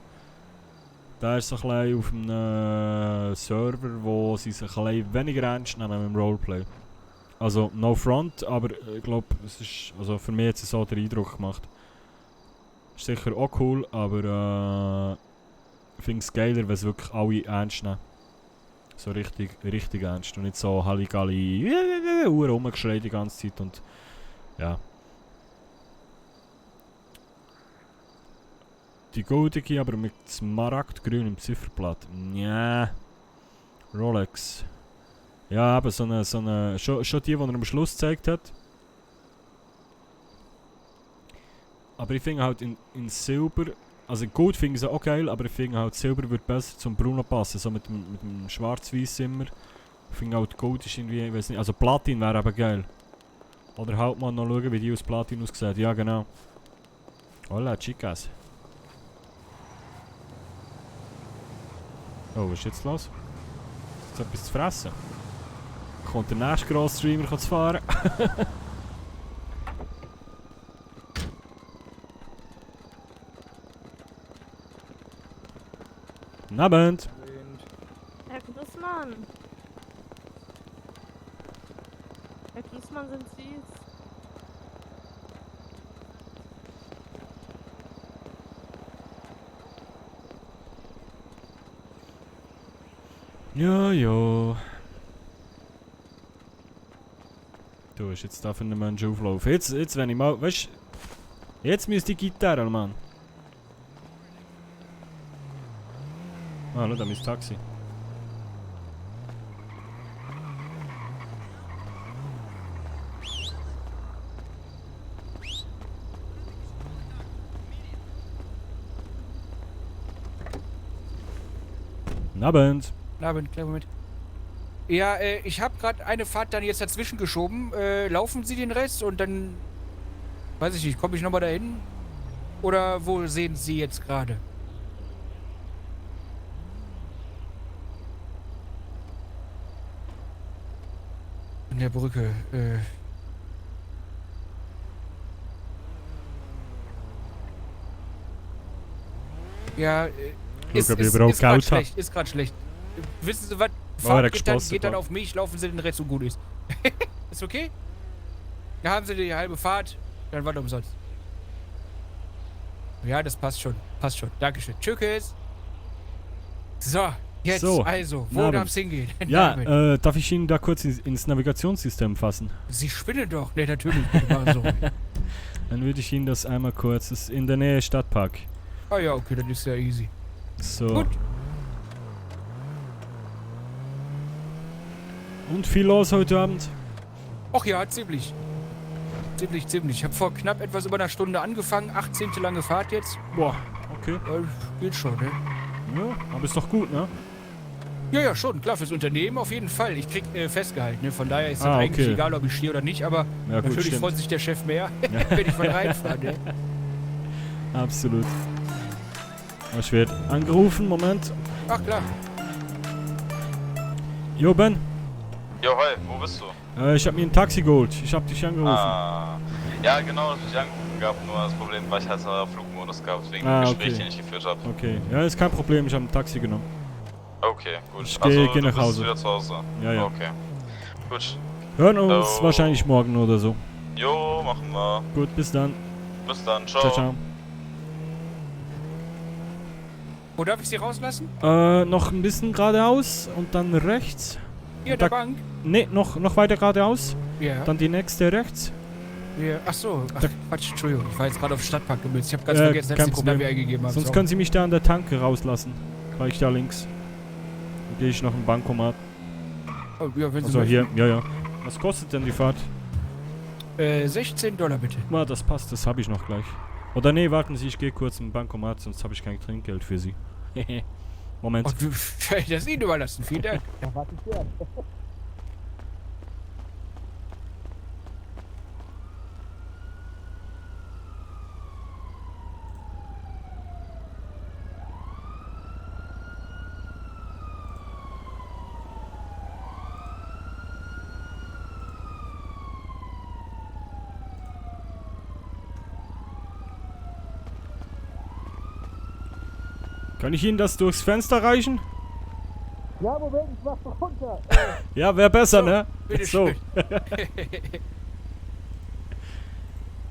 Der ist so ein bisschen auf einem Server, wo sie sich ein bisschen weniger ernst nehmen mit dem Roleplay. Also, no front, aber ich glaube, es ist, also für mich hat es so den Eindruck gemacht. Ist sicher auch cool, aber ich finde es geiler, wenn es wirklich alle ernst nehmen. So richtig ernst und nicht so Halligalli, rumgeschreit die ganze Zeit und ja. Die goldige, aber mit smaragdgrün im Zifferblatt. Ja. Rolex. Ja, aber so eine schon die er am Schluss gezeigt hat. Aber ich finde halt in Silber, also Gold finde ich auch geil, aber ich finde halt Silber würde besser zum Bruno passen, so mit dem Schwarz-Weiß immer. Ich finde halt Gold ist irgendwie, ich weiß nicht, also Platin wäre aber geil. Oder halt mal noch schauen, wie die aus Platin aussieht. Ja genau. Hola chicas. Oh, was ist jetzt los? Ist jetzt etwas zu fressen? Kommt der nächste grosse Streamer zu fahren? Guten Abend! Herr Griesmann! Herr Griesmann, sind Sie's? Ja, ja. Du hast jetzt da für einen Menschen auflaufen. Jetzt wenn ich mal, weißt du, jetzt müsste die Gitarre, Mann. Ah, schau, da ist Taxi. Guten Abend. Guten Abend, kleinen Moment. Ja, ich habe gerade eine Fahrt dann jetzt dazwischen geschoben. Laufen Sie den Rest und dann, weiß ich nicht, komme ich nochmal dahin? Oder wo sehen Sie jetzt gerade? An der Brücke, ja, ist gerade schlecht, ist gerade schlecht. Wissen Sie was? Fahrt geht dann auf mich, laufen Sie den Rest, so gut ist. Ist okay? Da haben Sie die halbe Fahrt, dann war umsonst. Ja, das passt schon, passt schon. Dankeschön. Tschüss. So, jetzt so, also, wo darf es hingehen? Ja, darf ich Ihnen da kurz ins Navigationssystem fassen? Sie spinnen doch. Ne, natürlich. So. Dann würde ich Ihnen das einmal kurz, das ist in der Nähe Stadtpark. Ah ja, okay, dann ist ja easy. So. Gut. Und viel los heute Abend? Ach ja, ziemlich. Ziemlich. Ich habe vor knapp etwas über einer Stunde angefangen. 18. lange Fahrt jetzt. Boah, okay. Geht schon, ne? Ja, aber ist doch gut, ne? Ja, schon. Klar, fürs Unternehmen auf jeden Fall. Ich krieg festgehalten, ne? Von daher ist das eigentlich egal, ob ich stehe oder nicht. Aber ja, gut, natürlich freut sich der Chef mehr, wenn ich von reinfahre, ne? Absolut. Ich werde angerufen, Moment. Ach, klar. Jo, Ben. Jo, hi, wo bist du? Ich hab mir ein Taxi geholt. Ich hab dich angerufen. Ja, genau, das hab ich angerufen gehabt. Nur das Problem war, ich hatte Flugmodus gehabt, wegen dem Gespräch, den ich geführt habe. Okay, ja, ist kein Problem. Ich hab ein Taxi genommen. Okay, gut. Ich also, geh du nach bist Hause. wieder zu Hause. Ja. Okay. Gut. Hören uns wahrscheinlich morgen oder so. Jo, machen wir. Gut, bis dann. Bis dann, ciao. Ciao, ciao. Wo darf ich Sie rauslassen? Noch ein bisschen geradeaus und dann rechts. Hier, der Bank? Ne, noch weiter geradeaus. Ja. Dann die nächste rechts. Ja. Achso, Quatsch, Entschuldigung. Ich war jetzt gerade auf Stadtpark gemützt. Ich habe ganz vergessen, dass ich das Navi eingegeben habe. Sonst können Sie mich da an der Tanke rauslassen. Gleich da links. Dann gehe ich noch im Bankomat. Oh, ja, wenn Sie also hier, ja. Was kostet denn die Fahrt? $16 bitte. Na, das passt, das habe ich noch gleich. Oder nee, warten Sie, ich gehe kurz im Bankomat, sonst habe ich kein Trinkgeld für Sie. Moment. Oh, das ist Ihnen überlassen, vielen Dank. Ja, warte ich gern. Kann ich Ihnen das durchs Fenster reichen? Ja, Moment, ich mach's runter. Ja, wäre besser, So, ne? bitte So. schön.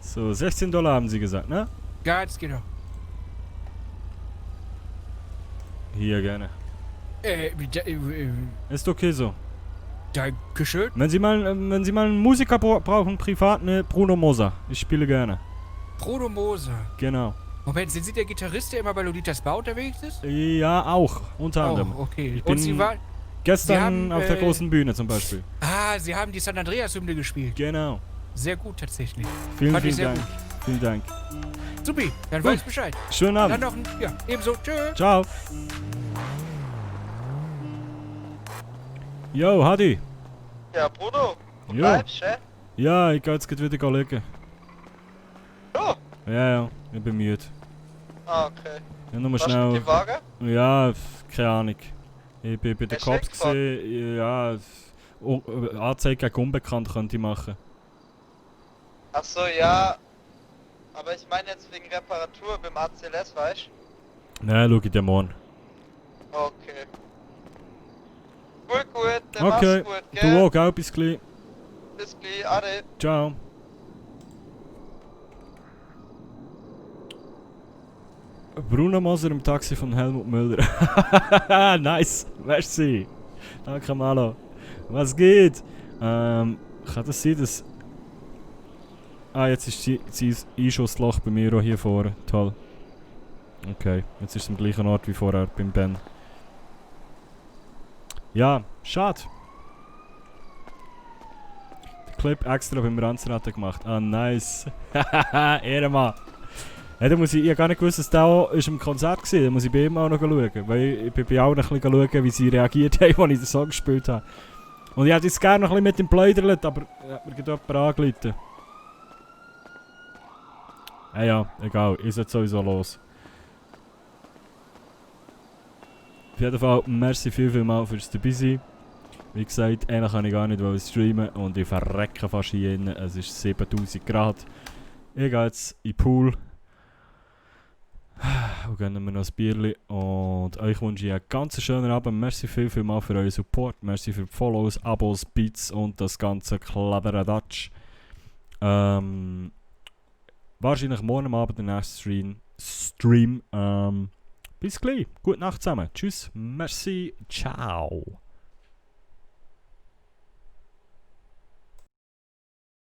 So, $16 haben Sie gesagt, ne? Ganz genau. Hier, gerne. Ist okay so. Dankeschön. Wenn Sie mal einen Musiker brauchen, privat, ne, Bruno Moser. Ich spiele gerne. Bruno Moser. Genau. Moment, sind Sie der Gitarrist, der immer bei Lolitas Bar unterwegs ist? Ja, auch, unter anderem. Oh, okay. Ich Und Sie bin waren... gestern haben, auf der großen Bühne zum Beispiel. Sie haben die San Andreas-Hymne gespielt. Genau. Sehr gut, tatsächlich. Vielen Fand ich sehr Dank. gut. Vielen Dank. Supi, dann Gut. weiß ich Bescheid. Schönen Dann Abend. noch ein... Ja, ebenso. Tschö. Ciao. Yo, Hadi. Ja, Bruno, wo Jo. bleibst du, hä? Ja, ich gehe jetzt gleich wieder liegen. Oh. Ja, ich bin müde. Ah, okay. Ja, nur Was mit schnell. dem Wagen? Ja, keine Ahnung. Ich bin bei den Hast du Cops weggefahren? gesehen. Ja, Anzeige gegen Unbekannt könnte ich machen. Ach so, ja. Aber ich meine jetzt wegen Reparatur beim ACLS, weißt Nein, schau ich dir morgen. du? Okay. Gut, dann Okay, mach's gut, du gell? auch, gell? Bis gleich. Bis gleich, ade. Ciao. Bruno Moser im Taxi von Helmut Müller. Nice, merci. Danke, Malo. Was geht? Kann das sein, dass... jetzt ist das Einschussloch bei mir auch hier vorne. Toll. Okay, jetzt ist es am gleichen Ort wie vorher beim Ben. Ja, schade. Den Clip extra beim Ranzratten gemacht. Ah, nice. Ehrenmann. Ja, da muss ich habe gar nicht gewusst, dass der auch im Konzert war. Da muss ich bei ihm auch noch schauen. Weil ich bin bei auch noch ein bisschen schauen, wie sie reagiert haben, als ich den Song gespielt habe. Und ich hätte jetzt gerne noch ein bisschen mit ihm pläudert, aber er hat mir gerade jemand angerufen. Ja, egal. Ist jetzt sowieso los. Auf jeden Fall, merci viel fürs dabei sein. Wie gesagt, eigentlich kann ich gar nicht streamen und ich verrecke fast hier innen. Es ist 7000 Grad. Ich gehe jetzt in den Pool. Und gönnen wir noch ein Bierchen. Und euch wünsche ich einen ganz schönen Abend. Merci viel für euren Support. Merci für die Follows, Abos, Beats und das ganze Kladderadatsch. Wahrscheinlich morgen Abend der nächste Stream. Bis gleich. Gute Nacht zusammen. Tschüss. Merci. Ciao.